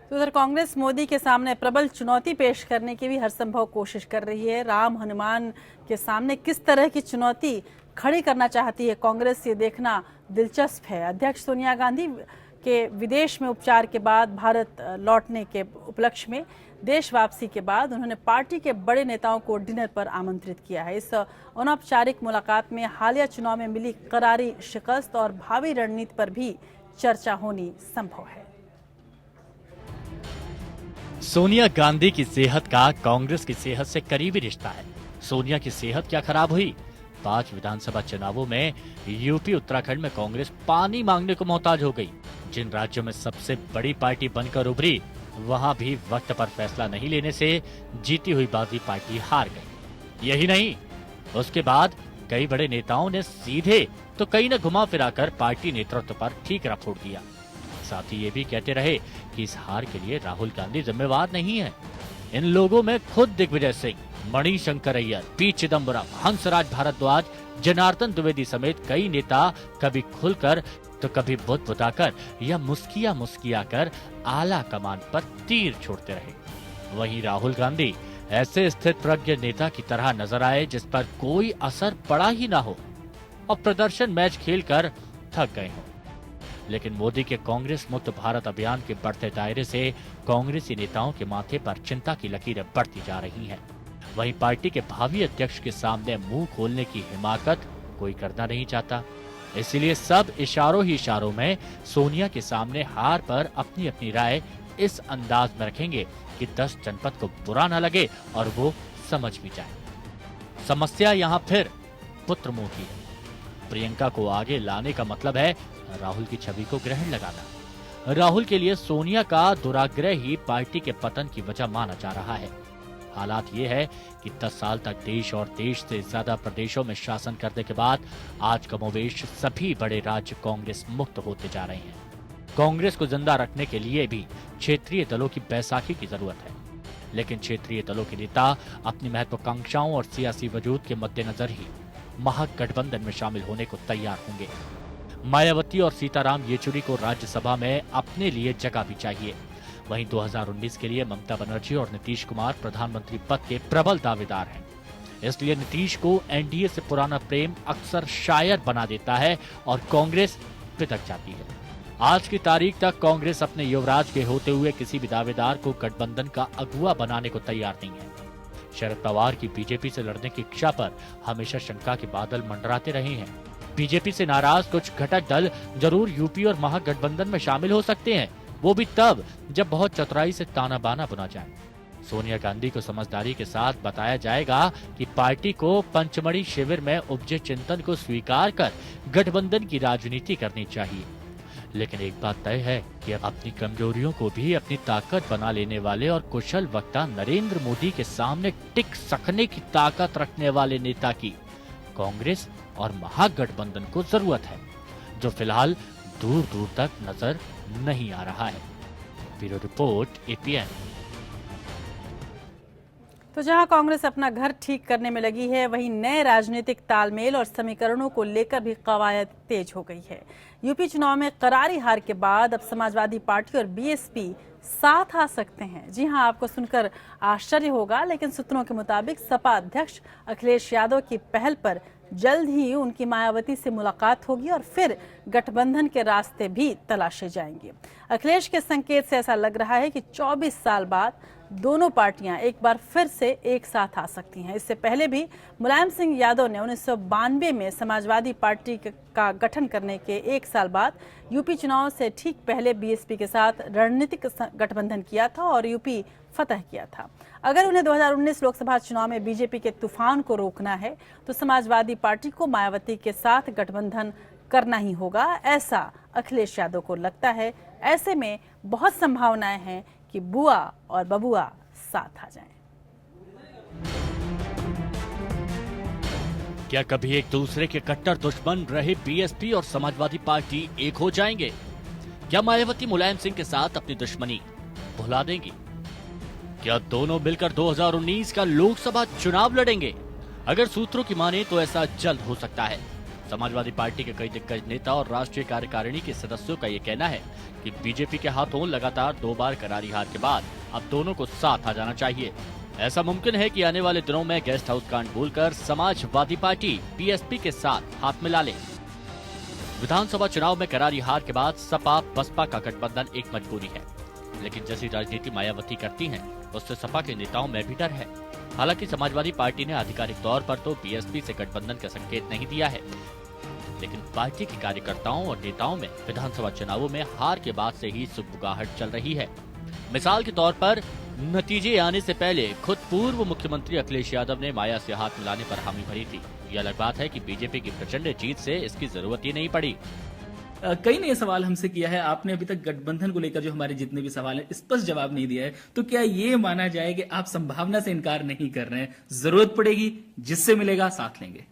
तो उधर कांग्रेस मोदी के सामने प्रबल चुनौती पेश करने की भी हर संभव कोशिश कर रही है। राम हनुमान के सामने किस तरह की चुनौती खड़ी करना चाहती है कांग्रेस, ये देखना दिलचस्प है। अध्यक्ष सोनिया गांधी के विदेश में उपचार के बाद भारत लौटने के उपलक्ष्य में देश वापसी के बाद उन्होंने पार्टी के बड़े नेताओं को डिनर पर आमंत्रित किया है। इस अनौपचारिक मुलाकात में हालिया चुनाव में मिली करारी शिकस्त और भावी रणनीति पर भी चर्चा होनी संभव है। सोनिया गांधी की सेहत का कांग्रेस की सेहत से करीबी रिश्ता है। सोनिया की सेहत क्या खराब हुई? 5 विधानसभा चुनावों में यूपी उत्तराखंड में कांग्रेस पानी मांगने को मोहताज हो गई। जिन राज्यों में सबसे बड़ी पार्टी बनकर उभरी, वहां भी वक्त पर फैसला नहीं लेने से जीती हुई बाजी पार्टी हार गई। यही नहीं, उसके बाद कई बड़े नेताओं ने सीधे तो कई ने घुमा फिराकर पार्टी नेतृत्व पर ठीकरा फोड़ दिया। साथ ही ये भी कहते रहे कि इस हार के लिए राहुल गांधी जिम्मेवार नहीं है। इन लोगों में खुद दिग्विजय सिंह, मणिशंकर अय्यर, पी चिदम्बरम, हंसराज भारद्वाज, जनार्दन द्विवेदी समेत कई नेता कभी खुलकर तो कभी बुदबुदाकर या मुस्किया कर आला कमान पर तीर छोड़ते रहे। वहीं राहुल गांधी ऐसे स्थित प्रज्ञ नेता की तरह नजर आए जिस पर कोई असर पड़ा ही ना हो और प्रदर्शन मैच खेलकर थक गए हों। लेकिन मोदी के कांग्रेस मुक्त भारत अभियान के बढ़ते दायरे से कांग्रेसी नेताओं के माथे पर चिंता की लकीरें बढ़ती जा रही हैं। वहीं पार्टी के भावी अध्यक्ष के सामने मुंह खोलने की हिमाकत कोई करना नहीं चाहता। इसलिए सब इशारों ही इशारों में सोनिया के सामने हार पर अपनी अपनी राय इस अंदाज में रखेंगे कि 10 जनपद को बुरा न लगे और वो समझ भी जाए। समस्या यहाँ फिर पुत्र मोह की है। प्रियंका को आगे लाने का मतलब है राहुल की छवि को ग्रहण लगाना। राहुल के लिए सोनिया का दुराग्रह ही पार्टी के पतन की वजह माना जा रहा है। हालात ये है कि 10 साल तक देश और देश से ज्यादा प्रदेशों में शासन करने के बाद आज कमोवेश सभी बड़े राज्य कांग्रेस मुक्त होते जा रहे हैं। कांग्रेस को जिंदा रखने के लिए भी क्षेत्रीय दलों की बैसाखी की जरूरत है। लेकिन क्षेत्रीय दलों के नेता अपनी महत्वाकांक्षाओं और सियासी वजूद के मद्देनजर ही महागठबंधन में शामिल होने को तैयार होंगे। मायावती और सीताराम येचुरी को राज्यसभा में अपने लिए जगह भी चाहिए। वहीं 2019 के लिए ममता बनर्जी और नीतीश कुमार प्रधानमंत्री पद के प्रबल दावेदार हैं। इसलिए नीतीश को एनडीए से पुराना प्रेम अक्सर शायर बना देता है और कांग्रेस पिटक जाती है। आज की तारीख तक कांग्रेस अपने युवराज के होते हुए किसी भी दावेदार को गठबंधन का अगुवा बनाने को तैयार नहीं है। शरद पवार की बीजेपी से लड़ने की इच्छा पर हमेशा शंका के बादल मंडराते रहे हैं। बीजेपी से नाराज कुछ घटक दल जरूर यूपी और महागठबंधन में शामिल हो सकते हैं, वो भी तब जब बहुत चतुराई से ताना बाना बुना जाए। सोनिया गांधी को समझदारी के साथ बताया जाएगा कि पार्टी को पंचमढ़ी शिविर में उपजे चिंतन को स्वीकार कर गठबंधन की राजनीति करनी चाहिए। लेकिन एक बात तय है कि अपनी कमजोरियों को भी अपनी ताकत बना लेने वाले और कुशल वक्ता नरेंद्र मोदी के सामने टिक सकने की ताकत रखने वाले नेता की कांग्रेस और महागठबंधन को जरूरत है, जो फिलहाल दूर दूर तक नजर नहीं आ रहा है। Bureau report, APN. तो जहां कांग्रेस अपना घर ठीक करने में लगी है, वहीं नए राजनीतिक तालमेल और समीकरणों को लेकर भी कवायद तेज हो गई है। यूपी चुनाव में करारी हार के बाद अब समाजवादी पार्टी और बीएसपी साथ आ सकते हैं। जी हां, आपको सुनकर आश्चर्य होगा, लेकिन सूत्रों के मुताबिक सपा अध्यक्ष अखिलेश यादव की पहल पर जल्द ही उनकी मायावती से मुलाकात होगी और फिर गठबंधन के रास्ते भी तलाशे जाएंगे। अखिलेश के संकेत से ऐसा लग रहा है कि 24 साल बाद दोनों पार्टियां एक बार फिर से एक साथ आ सकती हैं। इससे पहले भी मुलायम सिंह यादव ने 1992 में समाजवादी पार्टी का गठन करने के एक साल बाद यूपी चुनाव से ठीक पहले बीएसपी के साथ रणनीतिक गठबंधन किया था और यूपी फतह किया था। अगर उन्हें 2019 लोकसभा चुनाव में बीजेपी के तूफान को रोकना है तो समाजवादी पार्टी को मायावती के साथ गठबंधन करना ही होगा, ऐसा अखिलेश यादव को लगता है। ऐसे में बहुत संभावनाएं हैं कि बुआ और बबुआ साथ आ जाएं। क्या कभी एक दूसरे के कट्टर दुश्मन रहे बीएसपी और समाजवादी पार्टी एक हो जाएंगे? क्या मायावती मुलायम सिंह के साथ अपनी दुश्मनी भुला देंगी? क्या दोनों मिलकर 2019 का लोकसभा चुनाव लड़ेंगे? अगर सूत्रों की माने तो ऐसा जल्द हो सकता है। समाजवादी पार्टी के कई दिग्गज नेता और राष्ट्रीय कार्यकारिणी के सदस्यों का ये कहना है कि बीजेपी के हाथों लगातार 2 बार करारी हार के बाद अब दोनों को साथ आ जाना चाहिए। ऐसा मुमकिन है कि आने वाले दिनों में गेस्ट हाउस कांड बोलकर समाजवादी पार्टी बीएसपी के साथ हाथ मिला ले। विधानसभा चुनाव में करारी हार के बाद सपा बसपा का गठबंधन एक मजबूरी है, लेकिन जैसी राजनीति मायावती करती हैं, उससे सपा के नेताओं में भी डर है। हालांकि समाजवादी पार्टी ने आधिकारिक तौर पर तो बीएसपी से गठबंधन का संकेत नहीं दिया है, लेकिन पार्टी के कार्यकर्ताओं और नेताओं में विधानसभा चुनावों में हार के बाद से ही सुगबुगाहट चल रही है। मिसाल के तौर पर नतीजे आने से पहले खुद पूर्व मुख्यमंत्री अखिलेश यादव ने माया से हाथ मिलाने पर हामी भरी थी। यह अलग बात है कि बीजेपी की प्रचंड जीत से इसकी जरूरत ही नहीं पड़ी। कई ने सवाल हमसे किया है, आपने अभी तक गठबंधन को लेकर जो हमारे जितने भी सवाल हैं स्पष्ट जवाब नहीं दिया है, तो क्या ये माना जाए कि आप संभावना से इनकार नहीं कर रहे हैं, जरूरत पड़ेगी जिससे मिलेगा साथ लेंगे?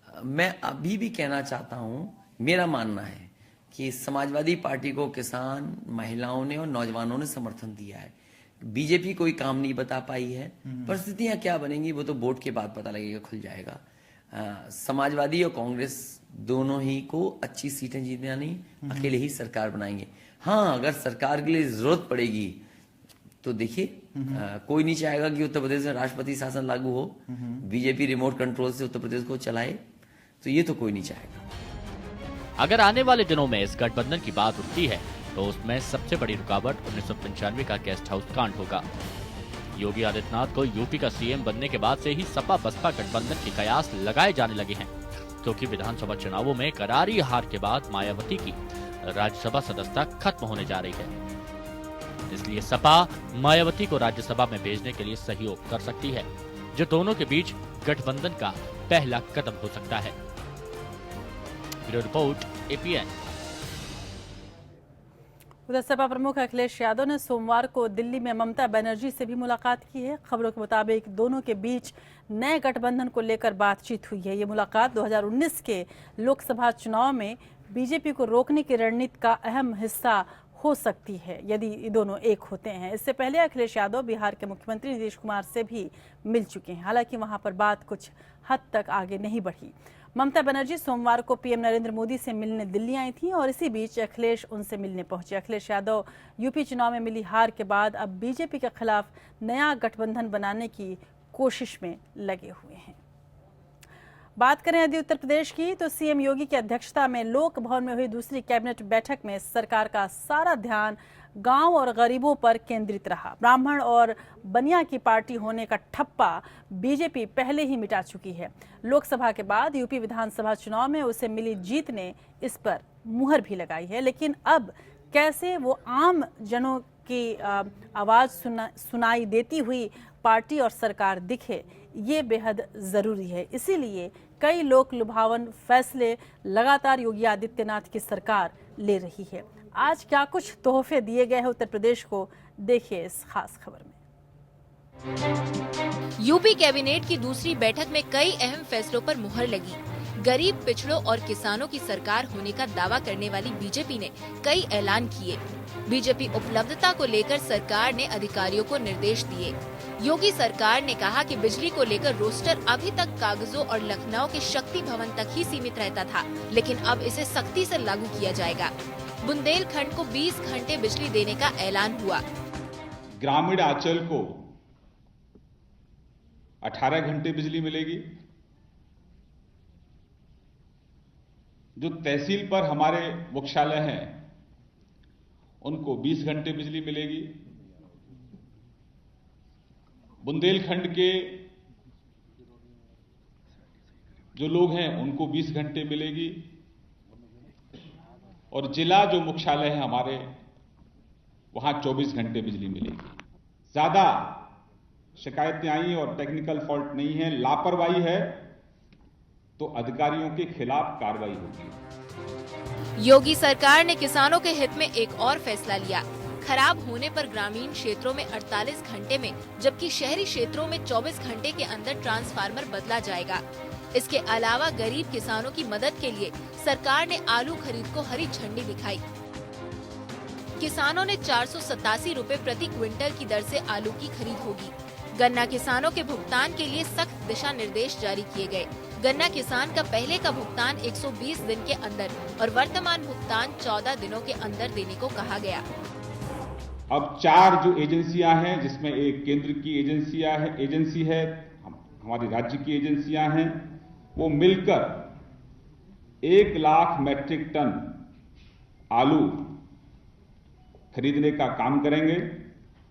मैं अभी भी कहना चाहता हूं, मेरा मानना है कि समाजवादी पार्टी को किसान, महिलाओं ने और नौजवानों ने समर्थन दिया है। बीजेपी कोई काम नहीं बता पाई है। परिस्थितियां क्या बनेंगी वो तो वोट के बाद पता लगेगा, खुल जाएगा। समाजवादी और कांग्रेस दोनों ही को अच्छी सीटें जीतना नहीं, अकेले ही सरकार बनाएंगे। हाँ, अगर सरकार के लिए जरूरत पड़ेगी तो देखिए, कोई नहीं चाहेगा कि उत्तर प्रदेश में राष्ट्रपति शासन लागू हो, बीजेपी रिमोट कंट्रोल से उत्तर प्रदेश को चलाए, तो ये तो कोई नहीं चाहेगा। अगर आने वाले दिनों में इस गठबंधन की बात उठती है तो उसमें सबसे बड़ी रुकावट 1995 का गेस्ट हाउस कांड होगा। योगी आदित्यनाथ को यूपी का सीएम बनने के बाद से ही सपा बसपा गठबंधन के कयास लगाए जाने लगे हैं, क्योंकि विधानसभा चुनावों में करारी हार के बाद मायावती की राज्यसभा सदस्यता खत्म होने जा रही है। इसलिए सपा मायावती को राज्यसभा में भेजने के लिए सहयोग कर सकती है, जो दोनों के बीच गठबंधन का पहला कदम हो सकता है। Bureau report, APN. उधर सपा प्रमुख अखिलेश यादव ने सोमवार को दिल्ली में ममता बनर्जी से भी मुलाकात की है। खबरों के मुताबिक दोनों के बीच नए गठबंधन को लेकर बातचीत हुई है। ये मुलाकात 2019 के लोकसभा चुनाव में बीजेपी को रोकने की रणनीति का अहम हिस्सा हो सकती है, यदि ये दोनों एक होते हैं। इससे पहले अखिलेश यादव बिहार के मुख्यमंत्री नीतीश कुमार से भी मिल चुके हैं, हालांकि वहां पर बात कुछ हद तक आगे नहीं बढ़ी। ममता बनर्जी सोमवार को पीएम नरेंद्र मोदी से मिलने दिल्ली आई थी और इसी बीच अखिलेश उनसे मिलने पहुंचे। अखिलेश यादव यूपी चुनाव में मिली हार के बाद अब बीजेपी के खिलाफ नया गठबंधन बनाने की कोशिश में लगे हुए हैं। बात करें यदि उत्तर प्रदेश की, तो सीएम योगी की अध्यक्षता में लोक भवन में हुई दूसरी कैबिनेट बैठक में सरकार का सारा ध्यान गांव और गरीबों पर केंद्रित रहा। ब्राह्मण और बनिया की पार्टी होने का ठप्पा बीजेपी पहले ही मिटा चुकी है। लोकसभा के बाद यूपी विधानसभा चुनाव में उसे मिली जीत ने इस पर मुहर भी लगाई है, लेकिन अब कैसे वो आम जनों की आवाज सुनाई देती हुई पार्टी और सरकार दिखे, ये बेहद जरूरी है। इसीलिए कई लोक लुभावन फैसले लगातार योगी आदित्यनाथ की सरकार ले रही है। आज क्या कुछ तोहफे दिए गए हैं उत्तर प्रदेश को, देखिए इस खास खबर में। यूपी कैबिनेट की दूसरी बैठक में कई अहम फैसलों पर मुहर लगी। गरीब, पिछड़ों और किसानों की सरकार होने का दावा करने वाली बीजेपी ने कई ऐलान किए। बीजेपी उपलब्धता को लेकर सरकार ने अधिकारियों को निर्देश दिए। योगी सरकार ने कहा कि बिजली को लेकर रोस्टर अभी तक कागजों और लखनऊ के शक्ति भवन तक ही सीमित रहता था, लेकिन अब इसे सख्ती से लागू किया जाएगा। बुंदेलखंड को 20 घंटे बिजली देने का ऐलान हुआ। ग्रामीण आंचल को 18 घंटे बिजली मिलेगी। जो तहसील पर हमारे मुख्यालय हैं उनको 20 घंटे बिजली मिलेगी। बुंदेलखंड के जो लोग हैं उनको 20 घंटे मिलेगी और जिला जो मुख्यालय है हमारे वहां 24 घंटे बिजली मिलेगी। ज्यादा शिकायतें आई और टेक्निकल फॉल्ट नहीं है, लापरवाही है तो अधिकारियों के खिलाफ कार्रवाई होगी। योगी सरकार ने किसानों के हित में एक और फैसला लिया। खराब होने पर ग्रामीण क्षेत्रों में 48 घंटे में, जबकि शहरी क्षेत्रों में 24 घंटे के अंदर ट्रांसफार्मर बदला जाएगा। इसके अलावा गरीब किसानों की मदद के लिए सरकार ने आलू खरीद को हरी झंडी दिखाई। किसानों ने 487 रुपए प्रति क्विंटल की दर से आलू की खरीद होगी। गन्ना किसानों के भुगतान के लिए सख्त दिशा निर्देश जारी किए गए। गन्ना किसान का पहले का भुगतान 120 दिन के अंदर और वर्तमान भुगतान 14 दिनों के अंदर देने को कहा गया। अब 4 जो एजेंसियां हैं, जिसमें एक केंद्र की एजेंसी है, हमारी राज्य की एजेंसियां हैं, वो मिलकर 1 लाख मैट्रिक टन आलू खरीदने का काम करेंगे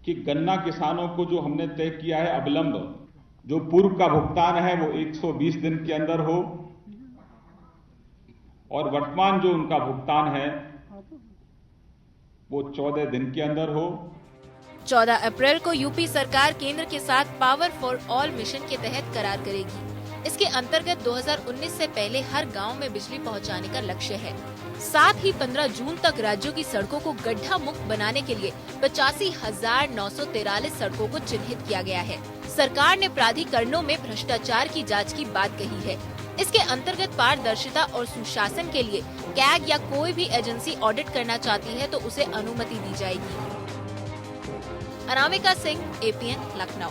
कि गन्ना किसानों को जो हमने तय किया है अविलंब, जो पूर्व का भुगतान है वो 120 दिन के अंदर हो और वर्तमान जो उनका भुगतान है वो 14 दिन के अंदर हो। 14 अप्रैल को यूपी सरकार केंद्र के साथ पावर फॉर ऑल मिशन के तहत करार करेगी। इसके अंतर्गत 2019 से पहले हर गांव में बिजली पहुंचाने का लक्ष्य है। साथ ही 15 जून तक राज्यों की सड़कों को गड्ढा मुक्त बनाने के लिए 85,943 सड़कों को चिन्हित किया गया है। सरकार ने प्राधिकरणों में भ्रष्टाचार की जांच की बात कही है। इसके अंतर्गत पारदर्शिता और सुशासन के लिए कैग या कोई भी एजेंसी ऑडिट करना चाहती है तो उसे अनुमति दी जाएगी। अनामिका सिंह, एपीएन, लखनऊ।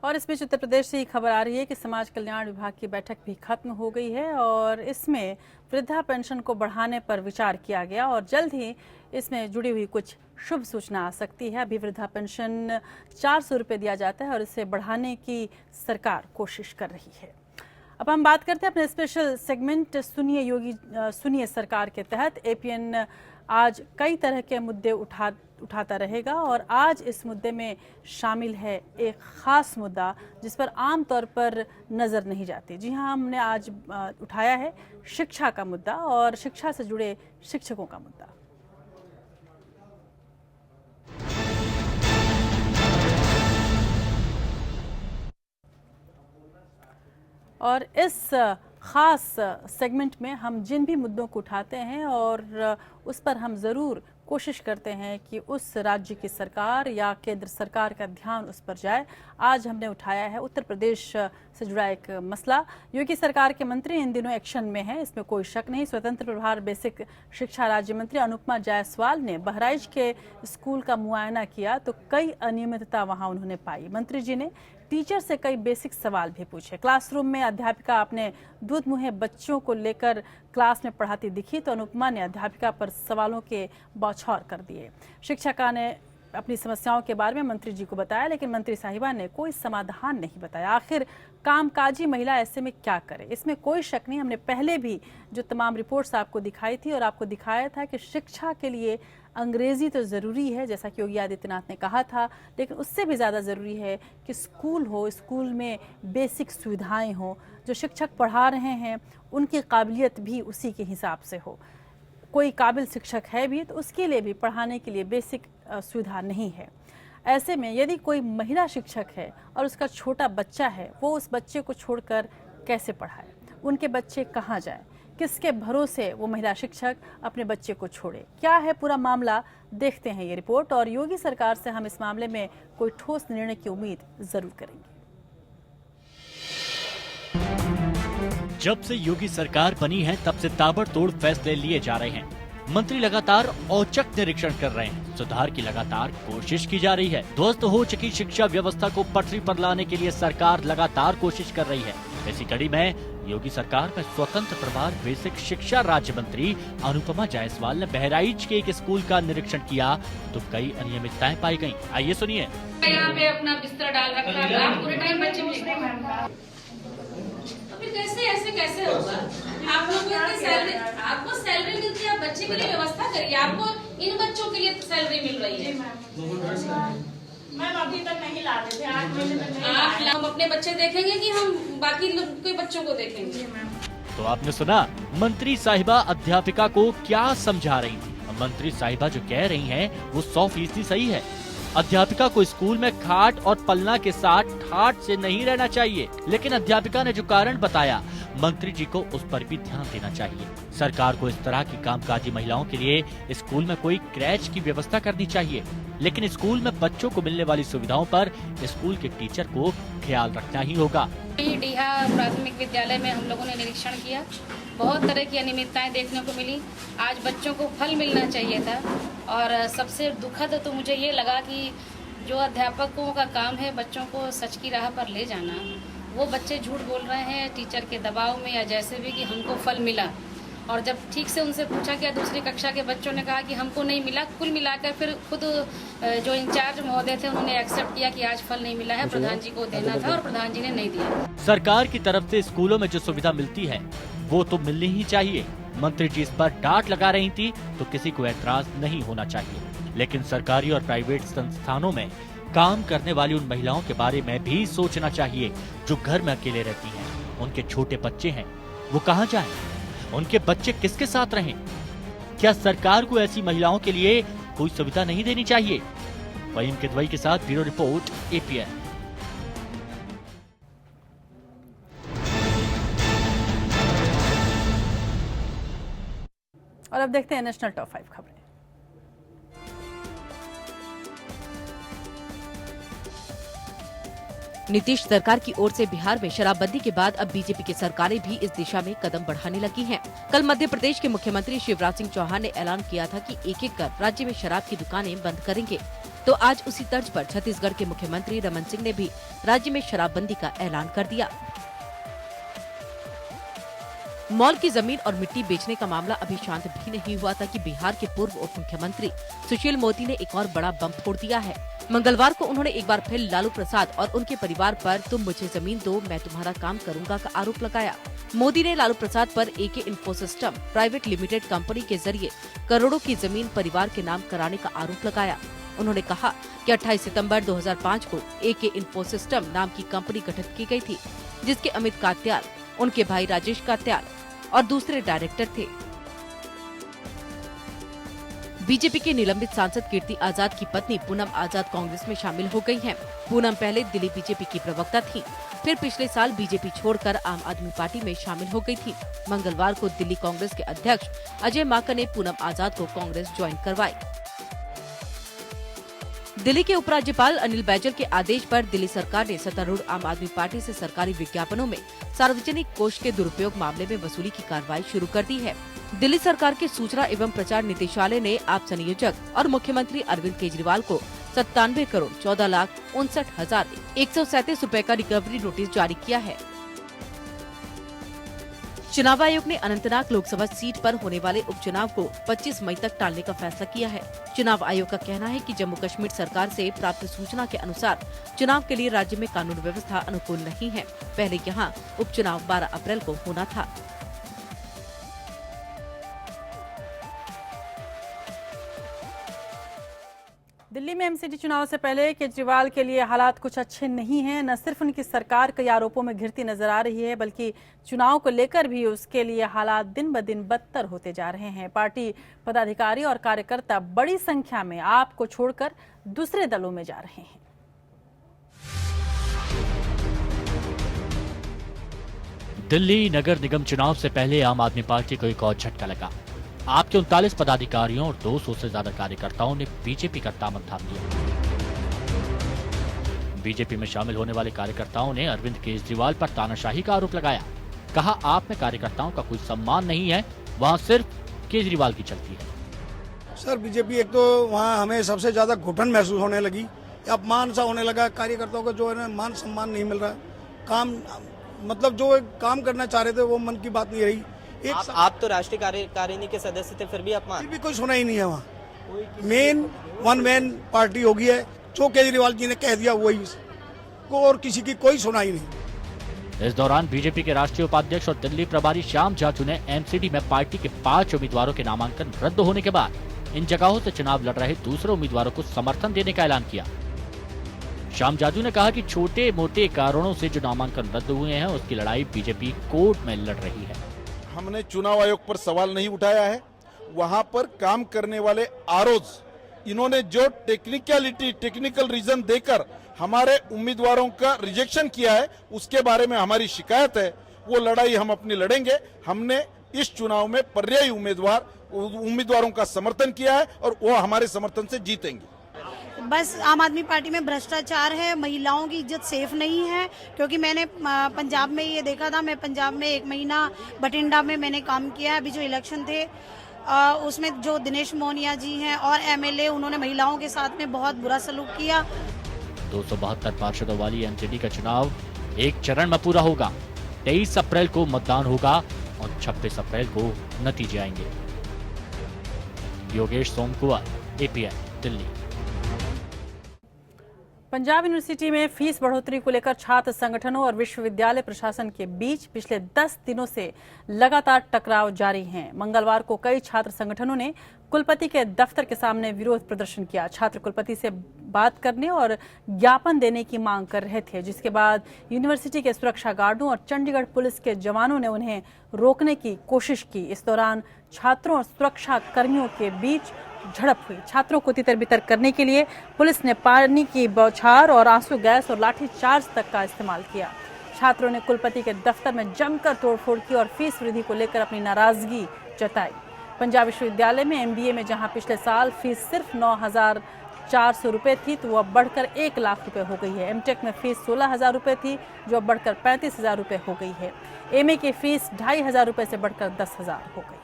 और इस बीच उत्तर प्रदेश से ही खबर आ रही है कि समाज कल्याण विभाग की बैठक भी खत्म हो गई है और इसमें वृद्धा पेंशन को बढ़ाने पर विचार किया गया और जल्द ही इसमें जुड़ी हुई कुछ शुभ सूचना आ सकती है। अभी वृद्धा पेंशन 400 रुपये दिया जाता है और इसे बढ़ाने की सरकार कोशिश कर रही है। अब हम बात करते हैं अपने स्पेशल सेगमेंट सुनिए सरकार के तहत। एपीएन आज कई तरह के मुद्दे उठाता रहेगा और आज इस मुद्दे में शामिल है एक खास मुद्दा जिस पर आम तौर पर नजर नहीं जाती। जी हाँ, हमने आज उठाया है शिक्षा का मुद्दा और शिक्षा से जुड़े शिक्षकों का मुद्दा। और इस खास सेगमेंट में हम जिन भी मुद्दों को उठाते हैं और उस पर हम ज़रूर कोशिश करते हैं कि उस राज्य की सरकार या केंद्र सरकार का ध्यान उस पर जाए। आज हमने उठाया है उत्तर प्रदेश से जुड़ा एक मसला। योगी सरकार के मंत्री इन दिनों एक्शन में हैं, इसमें कोई शक नहीं। स्वतंत्र प्रभार बेसिक शिक्षा राज्य मंत्री अनुपमा जायसवाल ने बहराइच के स्कूल का मुआयना किया तो कई अनियमितता वहां उन्होंने पाई। मंत्री जी ने टीचर से कई बेसिक सवाल भी पूछे। क्लासरूम में अध्यापिका अपने दूध मुहे बच्चों को लेकर क्लास में पढ़ाती दिखी तो अनुपमा ने अध्यापिका पर सवालों के बौछार कर दिए। शिक्षिका ने अपनी समस्याओं के बारे में मंत्री जी को बताया लेकिन मंत्री साहिबा ने कोई समाधान नहीं बताया। आखिर कामकाजी महिला ऐसे में क्या करे, इसमें कोई शक नहीं। हमने पहले भी जो तमाम रिपोर्ट्स आपको दिखाई थी और आपको दिखाया था कि शिक्षा के लिए अंग्रेजी तो ज़रूरी है जैसा कि योगी आदित्यनाथ ने कहा था, लेकिन उससे भी ज़्यादा ज़रूरी है कि स्कूल हो, स्कूल में बेसिक सुविधाएं हो, जो शिक्षक पढ़ा रहे हैं उनकी काबिलियत भी उसी के हिसाब से हो। कोई काबिल शिक्षक है भी तो उसके लिए भी पढ़ाने के लिए बेसिक सुविधा नहीं है। ऐसे में यदि कोई महिला शिक्षक है और उसका छोटा बच्चा है, वो उस बच्चे को छोड़कर कैसे पढ़ाए, उनके बच्चे कहाँ जाए, किसके भरोसे वो महिला शिक्षक अपने बच्चे को छोड़े, क्या है पूरा मामला, देखते हैं ये रिपोर्ट। और योगी सरकार से हम इस मामले में कोई ठोस निर्णय की उम्मीद जरूर करेंगे। जब से योगी सरकार बनी है तब से ताबड़तोड़ फैसले लिए जा रहे हैं। मंत्री लगातार औचक निरीक्षण कर रहे हैं। सुधार की लगातार कोशिश की जा रही है। ध्वस्त हो चुकी शिक्षा व्यवस्था को पटरी पर लाने के लिए सरकार लगातार कोशिश कर रही है। इसी कड़ी में योगी सरकार में स्वतंत्र प्रभार बेसिक शिक्षा राज्य मंत्री अनुपमा जायसवाल ने बहराइच के एक स्कूल का निरीक्षण किया तो कई अनियमितताएं पाई गयी। आइए सुनिए। यहाँ पे अपना बिस्तर डाल रखा है, आप पूरे टाइम बच्चे कैसे ऐसे कैसे होगा? आप लोग सैलरी, आपको सैलरी मिलती है, आप बच्चे के लिए व्यवस्था करिए। आपको इन बच्चों के लिए तो सैलरी मिल रही है। मैम अभी तक नहीं लाते थे, 8 महीने तक नहीं। हम अपने बच्चे देखेंगे कि हम बाकी लोग के बच्चों को देखेंगे। तो आपने सुना मंत्री साहिबा अध्यापिका को क्या समझा रही थी। मंत्री साहिबा जो कह रही हैं वो 100% सही है। अध्यापिका को स्कूल में खाट और पलना के साथ ठाट से नहीं रहना चाहिए, लेकिन अध्यापिका ने जो कारण बताया मंत्री जी को उस पर भी ध्यान देना चाहिए। सरकार को इस तरह की कामकाजी महिलाओं के लिए स्कूल में कोई क्रैच की व्यवस्था करनी चाहिए, लेकिन स्कूल में बच्चों को मिलने वाली सुविधाओं पर स्कूल के टीचर को ख्याल रखना ही होगा। डीहा प्राथमिक विद्यालय में हम लोगों ने निरीक्षण किया, बहुत तरह की अनियमितताएं देखने को मिली। आज बच्चों को फल मिलना चाहिए था और सबसे दुखद तो मुझे ये लगा कि जो अध्यापकों का काम है बच्चों को सच की राह पर ले जाना, वो बच्चे झूठ बोल रहे हैं टीचर के दबाव में या जैसे भी कि हमको फल मिला। और जब ठीक से उनसे पूछा गया दूसरी कक्षा के बच्चों ने कहा कि हमको नहीं मिला। कुल मिलाकर फिर खुद जो इंचार्ज महोदय थे उन्होंने एक्सेप्ट किया कि आज फल नहीं मिला है, प्रधान जी को देना था और प्रधान जी ने नहीं दिया। सरकार की तरफ से स्कूलों में जो सुविधा मिलती है वो तो मिलनी ही चाहिए। मंत्री जी इस पर डांट लगा रही थी तो किसी को ऐतराज नहीं होना चाहिए, लेकिन सरकारी और प्राइवेट संस्थानों में काम करने वाली उन महिलाओं के बारे में भी सोचना चाहिए जो घर में अकेले रहती हैं। उनके छोटे बच्चे हैं, वो कहाँ जाएं? उनके बच्चे किसके साथ रहें? क्या सरकार को ऐसी महिलाओं के लिए कोई सुविधा नहीं देनी चाहिए? वहीम किदवई के साथ ब्यूरो रिपोर्ट, APN। और अब देखते हैं नेशनल टॉप 5 खबरें। नीतीश सरकार की ओर से बिहार में शराबबंदी के बाद अब बीजेपी की सरकारें भी इस दिशा में कदम बढ़ाने लगी हैं। कल मध्य प्रदेश के मुख्यमंत्री शिवराज सिंह चौहान ने ऐलान किया था कि एक-एक कर राज्य में शराब की दुकानें बंद करेंगे। तो आज उसी तर्ज पर छत्तीसगढ़ के मुख्यमंत्री रमन सिंह ने भी राज्य में शराबबंदी का ऐलान कर दिया। मॉल की जमीन और मिट्टी बेचने का मामला अभी शांत भी नहीं हुआ था कि बिहार के पूर्व उप मुख्यमंत्री सुशील मोदी ने एक और बड़ा बम फोड़ दिया है। मंगलवार को उन्होंने एक बार फिर लालू प्रसाद और उनके परिवार पर तुम मुझे जमीन दो मैं तुम्हारा काम करूंगा का आरोप लगाया। मोदी ने लालू प्रसाद पर AK Infosystem private limited company के जरिए करोड़ों की जमीन परिवार के नाम कराने का आरोप लगाया। उन्होंने कहा कि 28 सितंबर 2005 को AK इन्फोसिस्टम नाम की कंपनी गठित की गई थी, जिसके अमित कात्याल, उनके भाई राजेश कात्याल और दूसरे डायरेक्टर थे। बीजेपी के निलंबित सांसद कीर्ति आजाद की पत्नी पूनम आजाद कांग्रेस में शामिल हो गई हैं। पूनम पहले दिल्ली बीजेपी की प्रवक्ता थी, फिर पिछले साल बीजेपी छोड़कर आम आदमी पार्टी में शामिल हो गई थी। मंगलवार को दिल्ली कांग्रेस के अध्यक्ष अजय माकन ने पूनम आजाद को कांग्रेस ज्वाइन करवाई। दिल्ली के उपराज्यपाल अनिल बैजल के आदेश पर दिल्ली सरकार ने सत्तारूढ़ आम आदमी पार्टी से सरकारी विज्ञापनों में सार्वजनिक कोष के दुरुपयोग मामले में वसूली की कार्रवाई शुरू कर दी है। दिल्ली सरकार के सूचना एवं प्रचार निदेशालय ने आप संयोजक और मुख्यमंत्री अरविंद केजरीवाल को 97 करोड़ 14,59,137 रूपए का रिकवरी नोटिस जारी किया है। चुनाव आयोग ने अनंतनाग लोकसभा सीट पर होने वाले उपचुनाव को 25 मई तक टालने का फैसला किया है। चुनाव आयोग का कहना है कि जम्मू कश्मीर सरकार से प्राप्त सूचना के अनुसार चुनाव के लिए राज्य में कानून व्यवस्था अनुकूल नहीं है। पहले यहां उपचुनाव 12 अप्रैल को होना था। दिल्ली में MCD चुनाव से पहले केजरीवाल के लिए हालात कुछ अच्छे नहीं हैं। न सिर्फ उनकी सरकार कई आरोपों में घिरती नजर आ रही है, बल्कि चुनाव को लेकर भी उसके लिए हालात दिन ब दिन बदतर होते जा रहे हैं। पार्टी पदाधिकारी और कार्यकर्ता बड़ी संख्या में आप को छोड़कर दूसरे दलों में जा रहे हैं। दिल्ली नगर निगम चुनाव से पहले आम आदमी पार्टी को एक और झटका लगा। आप के 39 पदाधिकारियों और 200 से ज्यादा कार्यकर्ताओं ने बीजेपी का दामन थाम लिया। बीजेपी में शामिल होने वाले कार्यकर्ताओं ने अरविंद केजरीवाल पर तानाशाही का आरोप लगाया। कहा आप में कार्यकर्ताओं का कोई सम्मान नहीं है, वहाँ सिर्फ केजरीवाल की चलती है। सर बीजेपी एक तो वहाँ हमें सबसे ज्यादा घुटन महसूस होने लगी, अपमान सा होने लगा, कार्यकर्ताओं को जो है ना मान सम्मान नहीं मिल रहा, काम मतलब जो काम करना चाह रहे थे वो मन की बात नहीं रही। आप तो राष्ट्रीय कार्यकारिणी के सदस्य थे, फिर भी अपमान, फिर भी कोई सुना ही नहीं है वहाँ। मेन वन मैन पार्टी होगी है, जो केजरीवाल जी ने कह दिया वही को, और किसी की कोई सुनाई नहीं। इस दौरान बीजेपी के राष्ट्रीय उपाध्यक्ष और दिल्ली प्रभारी श्याम जाजू ने एमसीडी में पार्टी के 5 उम्मीदवारों के नामांकन रद्द होने के बाद इन जगहों से चुनाव लड़ रहे दूसरे उम्मीदवारों को समर्थन देने का ऐलान किया। श्याम जाजू ने कहा कि छोटे मोटे कारणों से जो नामांकन रद्द हुए हैं उसकी लड़ाई बीजेपी कोर्ट में लड़ रही है। हमने चुनाव आयोग पर सवाल नहीं उठाया है, वहां पर काम करने वाले आरओज इन्होंने जो टेक्निकल रीजन देकर हमारे उम्मीदवारों का रिजेक्शन किया है उसके बारे में हमारी शिकायत है, वो लड़ाई हम अपनी लड़ेंगे। हमने इस चुनाव में पर्यायी उम्मीदवारों का समर्थन किया है और वो हमारे समर्थन से जीतेंगे। बस आम आदमी पार्टी में भ्रष्टाचार है, महिलाओं की इज्जत सेफ नहीं है, क्योंकि मैंने पंजाब में ये देखा था। मैं पंजाब में 1 महीना बठिंडा में मैंने काम किया। अभी जो इलेक्शन थे उसमें जो दिनेश मोहनिया जी हैं और एमएलए, उन्होंने महिलाओं के साथ में बहुत बुरा सलूक किया। 272 पार्षदों वाली एमसीडी का चुनाव एक चरण में पूरा होगा। 23 अप्रैल को मतदान होगा और 26 अप्रैल को नतीजे आएंगे। योगेश सोमकुमार, एपीएन, दिल्ली। पंजाब यूनिवर्सिटी में फीस बढ़ोतरी को लेकर छात्र संगठनों और विश्वविद्यालय प्रशासन के बीच पिछले 10 दिनों से लगातार टकराव जारी हैं। मंगलवार को कई छात्र संगठनों ने कुलपति के दफ्तर के सामने विरोध प्रदर्शन किया। छात्र कुलपति से बात करने और ज्ञापन देने की मांग कर रहे थे, जिसके बाद यूनिवर्सिटी के सुरक्षा गार्डों और चंडीगढ़ पुलिस के जवानों ने उन्हें रोकने की कोशिश की। इस दौरान छात्रों और सुरक्षा कर्मियों के बीच झड़प हुई। छात्रों को तितर बितर करने के लिए पुलिस ने पानी की बौछार और आंसू गैस और लाठी चार्ज तक का इस्तेमाल किया। छात्रों ने कुलपति के दफ्तर में जमकर तोड़फोड़ की और फीस वृद्धि को लेकर अपनी नाराजगी जताई। पंजाब विश्वविद्यालय में एमबीए में जहां पिछले साल फीस सिर्फ 9,400 रुपये थी, तो वह बढ़कर 1 लाख रुपए हो गई है। एमटेक में फीस 16,000 रुपये थी, जो अब बढ़कर 35,000 रुपये हो गई है। एमए की फीस 2,500 रुपये से बढ़कर 10,000 हो गई।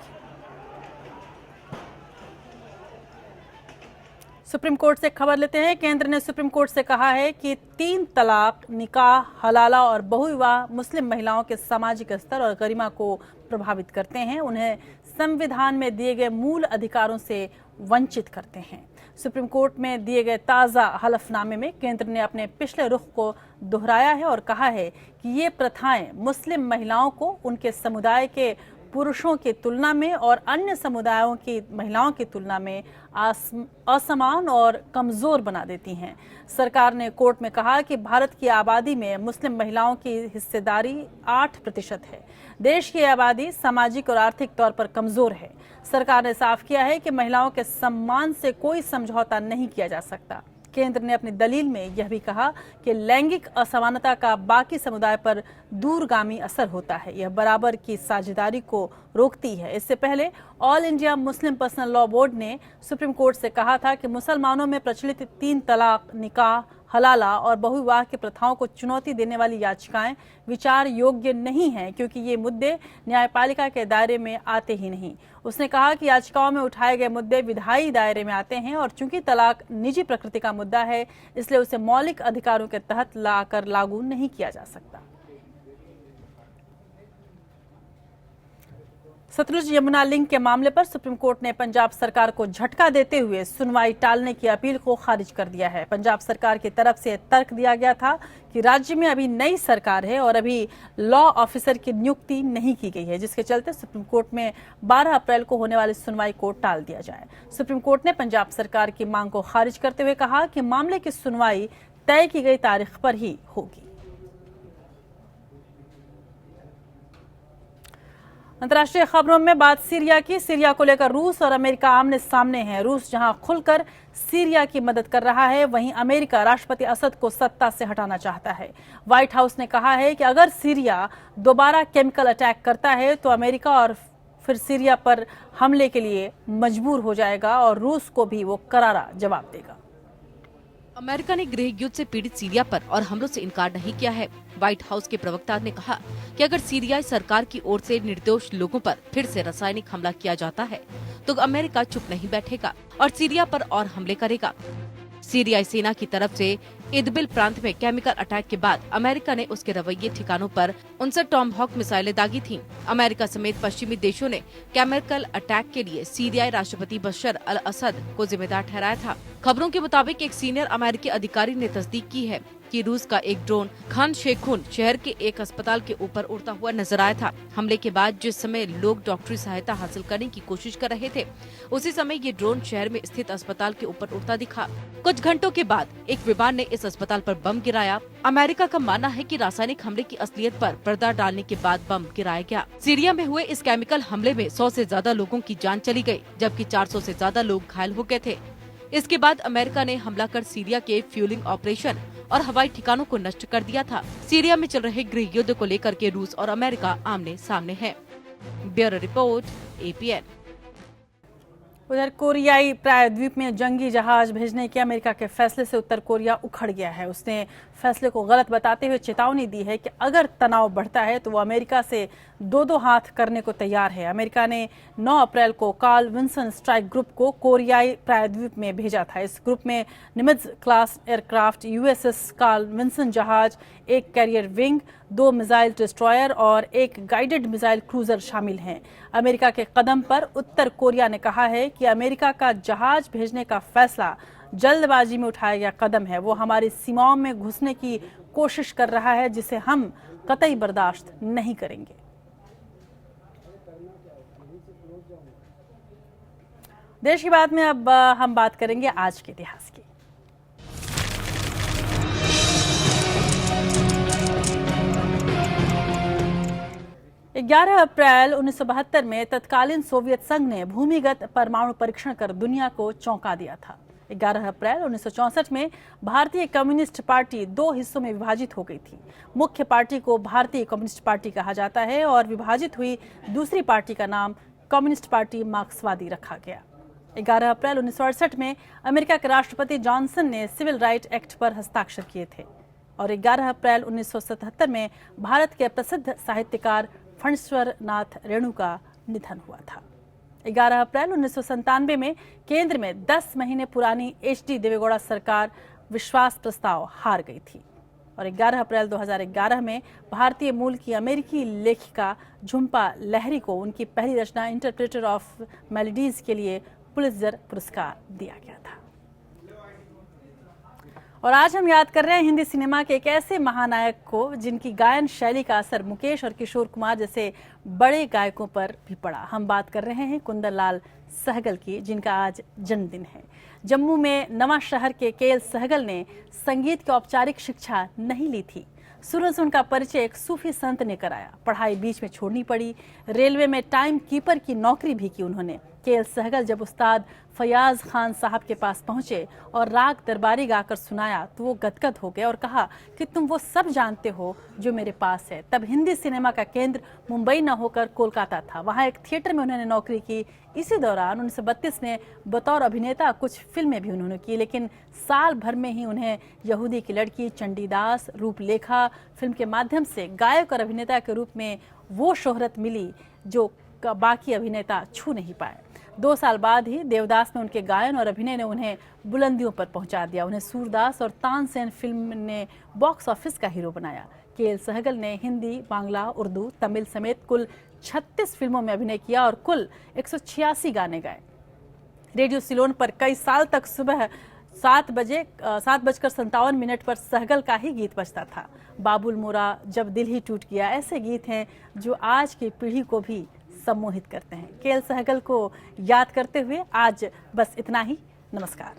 सुप्रीम कोर्ट से खबर लेते हैं। केंद्र ने सुप्रीम कोर्ट से कहा है कि 3 तलाक, निकाह, हलाला और बहुविवाह मुस्लिम महिलाओं के सामाजिक स्तर और गरिमा को प्रभावित करते हैं, उन्हें संविधान में दिए गए मूल अधिकारों से वंचित करते हैं। सुप्रीम कोर्ट में दिए गए ताज़ा हलफनामे में केंद्र ने अपने पिछले रुख को दोहराया है और कहा है कि ये प्रथाएं मुस्लिम महिलाओं को उनके समुदाय के पुरुषों की तुलना में और अन्य समुदायों की महिलाओं की तुलना में असमान और कमजोर बना देती हैं। सरकार ने कोर्ट में कहा कि भारत की आबादी में मुस्लिम महिलाओं की हिस्सेदारी 8% है। देश की आबादी सामाजिक और आर्थिक तौर पर कमजोर है। सरकार ने साफ किया है कि महिलाओं के सम्मान से कोई समझौता नहीं किया जा सकता। केंद्र ने अपनी दलील में यह भी कहा कि लैंगिक असमानता का बाकी समुदाय पर दूरगामी असर होता है, यह बराबर की साझेदारी को रोकती है। इससे पहले all India Muslim personal law board ने सुप्रीम कोर्ट से कहा था कि मुसलमानों में प्रचलित 3 तलाक, निकाह, हलाला और बहुविवाह की प्रथाओं को चुनौती देने वाली याचिकाएं विचार योग्य नहीं हैं, क्योंकि ये मुद्दे न्यायपालिका के दायरे में आते ही नहीं। उसने कहा कि याचिकाओं में उठाए गए मुद्दे विधायी दायरे में आते हैं और चूंकि तलाक निजी प्रकृति का मुद्दा है, इसलिए उसे मौलिक अधिकारों के तहत लाकर लागू नहीं किया जा सकता। सतलुज यमुना लिंक के मामले पर सुप्रीम कोर्ट ने पंजाब सरकार को झटका देते हुए सुनवाई टालने की अपील को खारिज कर दिया है। पंजाब सरकार की तरफ से तर्क दिया गया था कि राज्य में अभी नई सरकार है और अभी लॉ ऑफिसर की नियुक्ति नहीं की गई है, जिसके चलते सुप्रीम कोर्ट में 12 अप्रैल को होने वाली सुनवाई को टाल दिया जाए। सुप्रीम कोर्ट ने पंजाब सरकार की मांग को खारिज करते हुए कहा कि मामले की सुनवाई तय की गई तारीख पर ही होगी। अंतर्राष्ट्रीय खबरों में बात सीरिया की। सीरिया को लेकर रूस और अमेरिका आमने सामने हैं। रूस जहां खुलकर सीरिया की मदद कर रहा है, वहीं अमेरिका राष्ट्रपति असद को सत्ता से हटाना चाहता है। व्हाइट हाउस ने कहा है कि अगर सीरिया दोबारा केमिकल अटैक करता है तो अमेरिका और फिर सीरिया पर हमले के लिए मजबूर हो जाएगा और रूस को भी वो करारा जवाब देगा। अमेरिका ने गृह युद्ध से पीड़ित सीरिया पर और हमलों से इनकार नहीं किया है। व्हाइट हाउस के प्रवक्ता ने कहा कि अगर सीरियाई सरकार की ओर से निर्दोष लोगों पर फिर से रासायनिक हमला किया जाता है तो अमेरिका चुप नहीं बैठेगा और सीरिया पर और हमले करेगा। सीरियाई सेना की तरफ से इदबिल प्रांत में केमिकल अटैक के बाद अमेरिका ने उसके रवैये ठिकानों पर 59 टॉमहॉक मिसाइलें दागी थीं। अमेरिका समेत पश्चिमी देशों ने केमिकल अटैक के लिए सीरियाई राष्ट्रपति बशर अल असद को जिम्मेदार ठहराया था। खबरों के मुताबिक एक सीनियर अमेरिकी अधिकारी ने तस्दीक की है कि रूस का एक ड्रोन खान शेखुन शहर के एक अस्पताल के ऊपर उड़ता हुआ नजर आया था। हमले के बाद जिस समय लोग डॉक्टरी सहायता हासिल करने की कोशिश कर रहे थे, उसी समय ये ड्रोन शहर में स्थित अस्पताल के ऊपर उड़ता दिखा। कुछ घंटों के बाद एक विमान ने इस अस्पताल पर बम गिराया। अमेरिका का मानना है कि रासायनिक हमले की असलियत पर पर्दा डालने के बाद बम गिराया गया। सीरिया में हुए इस केमिकल हमले में 100 से ज्यादा लोगों की जान चली गई, जबकि 400 से ज्यादा लोग घायल हो गए थे। इसके बाद अमेरिका ने हमला कर सीरिया के फ्यूलिंग ऑपरेशन और हवाई ठिकानों को नष्ट कर दिया था। सीरिया में चल रहे गृह युद्ध को लेकर के रूस और अमेरिका आमने सामने हैं। Bureau report, APN। उधर कोरियाई प्रायद्वीप में जंगी जहाज भेजने के अमेरिका के फैसले से उत्तर कोरिया उखड़ गया है। उसने फैसले को गलत बताते हुए चेतावनी दी है कि अगर तनाव बढ़ता है तो वो अमेरिका से दो हाथ करने को तैयार है। अमेरिका ने 9 अप्रैल को कार्ल विन्सन स्ट्राइक ग्रुप को कोरियाई प्रायद्वीप में भेजा था। इस ग्रुप में Nimitz class aircraft, USS Carl Vinson जहाज, एक कैरियर विंग, 2 मिसाइल डिस्ट्रॉयर और एक गाइडेड मिसाइल क्रूजर शामिल हैं। अमेरिका के कदम पर उत्तर कोरिया ने कहा है कि अमेरिका का जहाज भेजने का फैसला जल्दबाजी में उठाया गया कदम है। वो हमारी सीमाओं में घुसने की कोशिश कर रहा है, जिसे हम कतई बर्दाश्त नहीं करेंगे। देश की बात में अब हम बात करेंगे आज के इतिहास की। 11 अप्रैल 1972 में तत्कालीन सोवियत संघ ने भूमिगत परमाणु परीक्षण कर दुनिया को चौंका दिया था। 11 अप्रैल 1964 में भारतीय कम्युनिस्ट पार्टी 2 हिस्सों में विभाजित हो गई थी। मुख्य पार्टी को भारतीय कम्युनिस्ट पार्टी कहा जाता है और विभाजित हुई दूसरी पार्टी का नाम कम्युनिस्ट पार्टी मार्क्सवादी रखा गया। 11 अप्रैल 1968 में अमेरिका के राष्ट्रपति जॉनसन ने सिविल राइट एक्ट पर हस्ताक्षर किए थे और 11 अप्रैल 1977 में भारत के प्रसिद्ध साहित्यकार फणीश्वर नाथ रेणु का निधन हुआ था। 11 अप्रैल 1997 में केंद्र में 10 महीने पुरानी HD देवेगौड़ा सरकार विश्वास प्रस्ताव हार गई थी और 11 अप्रैल 2011 में भारतीय मूल की अमेरिकी लेखिका झुम्पा लहरी को उनकी पहली रचना इंटरप्रेटर ऑफ मेलोडीज के लिए पुलित्जर पुरस्कार दिया गया था। और आज हम याद कर रहे हैं हिंदी सिनेमा के एक ऐसे महानायक को जिनकी गायन शैली का असर मुकेश और किशोर कुमार जैसे बड़े गायकों पर भी पड़ा। हम बात कर रहे हैं कुंदन लाल सहगल की, जिनका आज जन्मदिन है। जम्मू में नवा शहर के KL सहगल ने संगीत की औपचारिक शिक्षा नहीं ली थी। शुरू से उनका परिचय एक सूफी संत ने कराया। पढ़ाई बीच में छोड़नी पड़ी। रेलवे में टाइम कीपर की नौकरी भी की उन्होंने। KL सहगल जब उस्ताद फयाज खान साहब के पास पहुंचे और राग दरबारी गाकर सुनाया तो वो गदगद हो गए और कहा कि तुम वो सब जानते हो जो मेरे पास है। तब हिंदी सिनेमा का केंद्र मुंबई न होकर कोलकाता था। वहां एक थिएटर में उन्होंने नौकरी की। इसी दौरान 1932 में बतौर अभिनेता कुछ फिल्में भी उन्होंने की, लेकिन साल भर में ही उन्हें यहूदी की लड़की, चंडीदास, रूपलेखा फिल्म के माध्यम से गायक और अभिनेता के रूप में वो शोहरत मिली जो बाकी अभिनेता छू नहीं पाए। 2 साल बाद ही देवदास में उनके गायन और अभिनय ने उन्हें बुलंदियों पर पहुंचा दिया। उन्हें सूरदास और तानसेन फिल्म ने बॉक्स ऑफिस का हीरो बनाया। KL सहगल ने हिंदी, बांग्ला, उर्दू, तमिल समेत कुल 36 फिल्मों में अभिनय किया और कुल 186 गाने गाए। रेडियो सिलोन पर कई साल तक सुबह 7:57 पर सहगल का ही गीत बजता था। बाबुल मोरा, जब दिल ही टूट गया, ऐसे गीत हैं जो आज की पीढ़ी को भी सम्मोहित करते हैं। KL सहगल को याद करते हुए आज बस इतना ही। नमस्कार।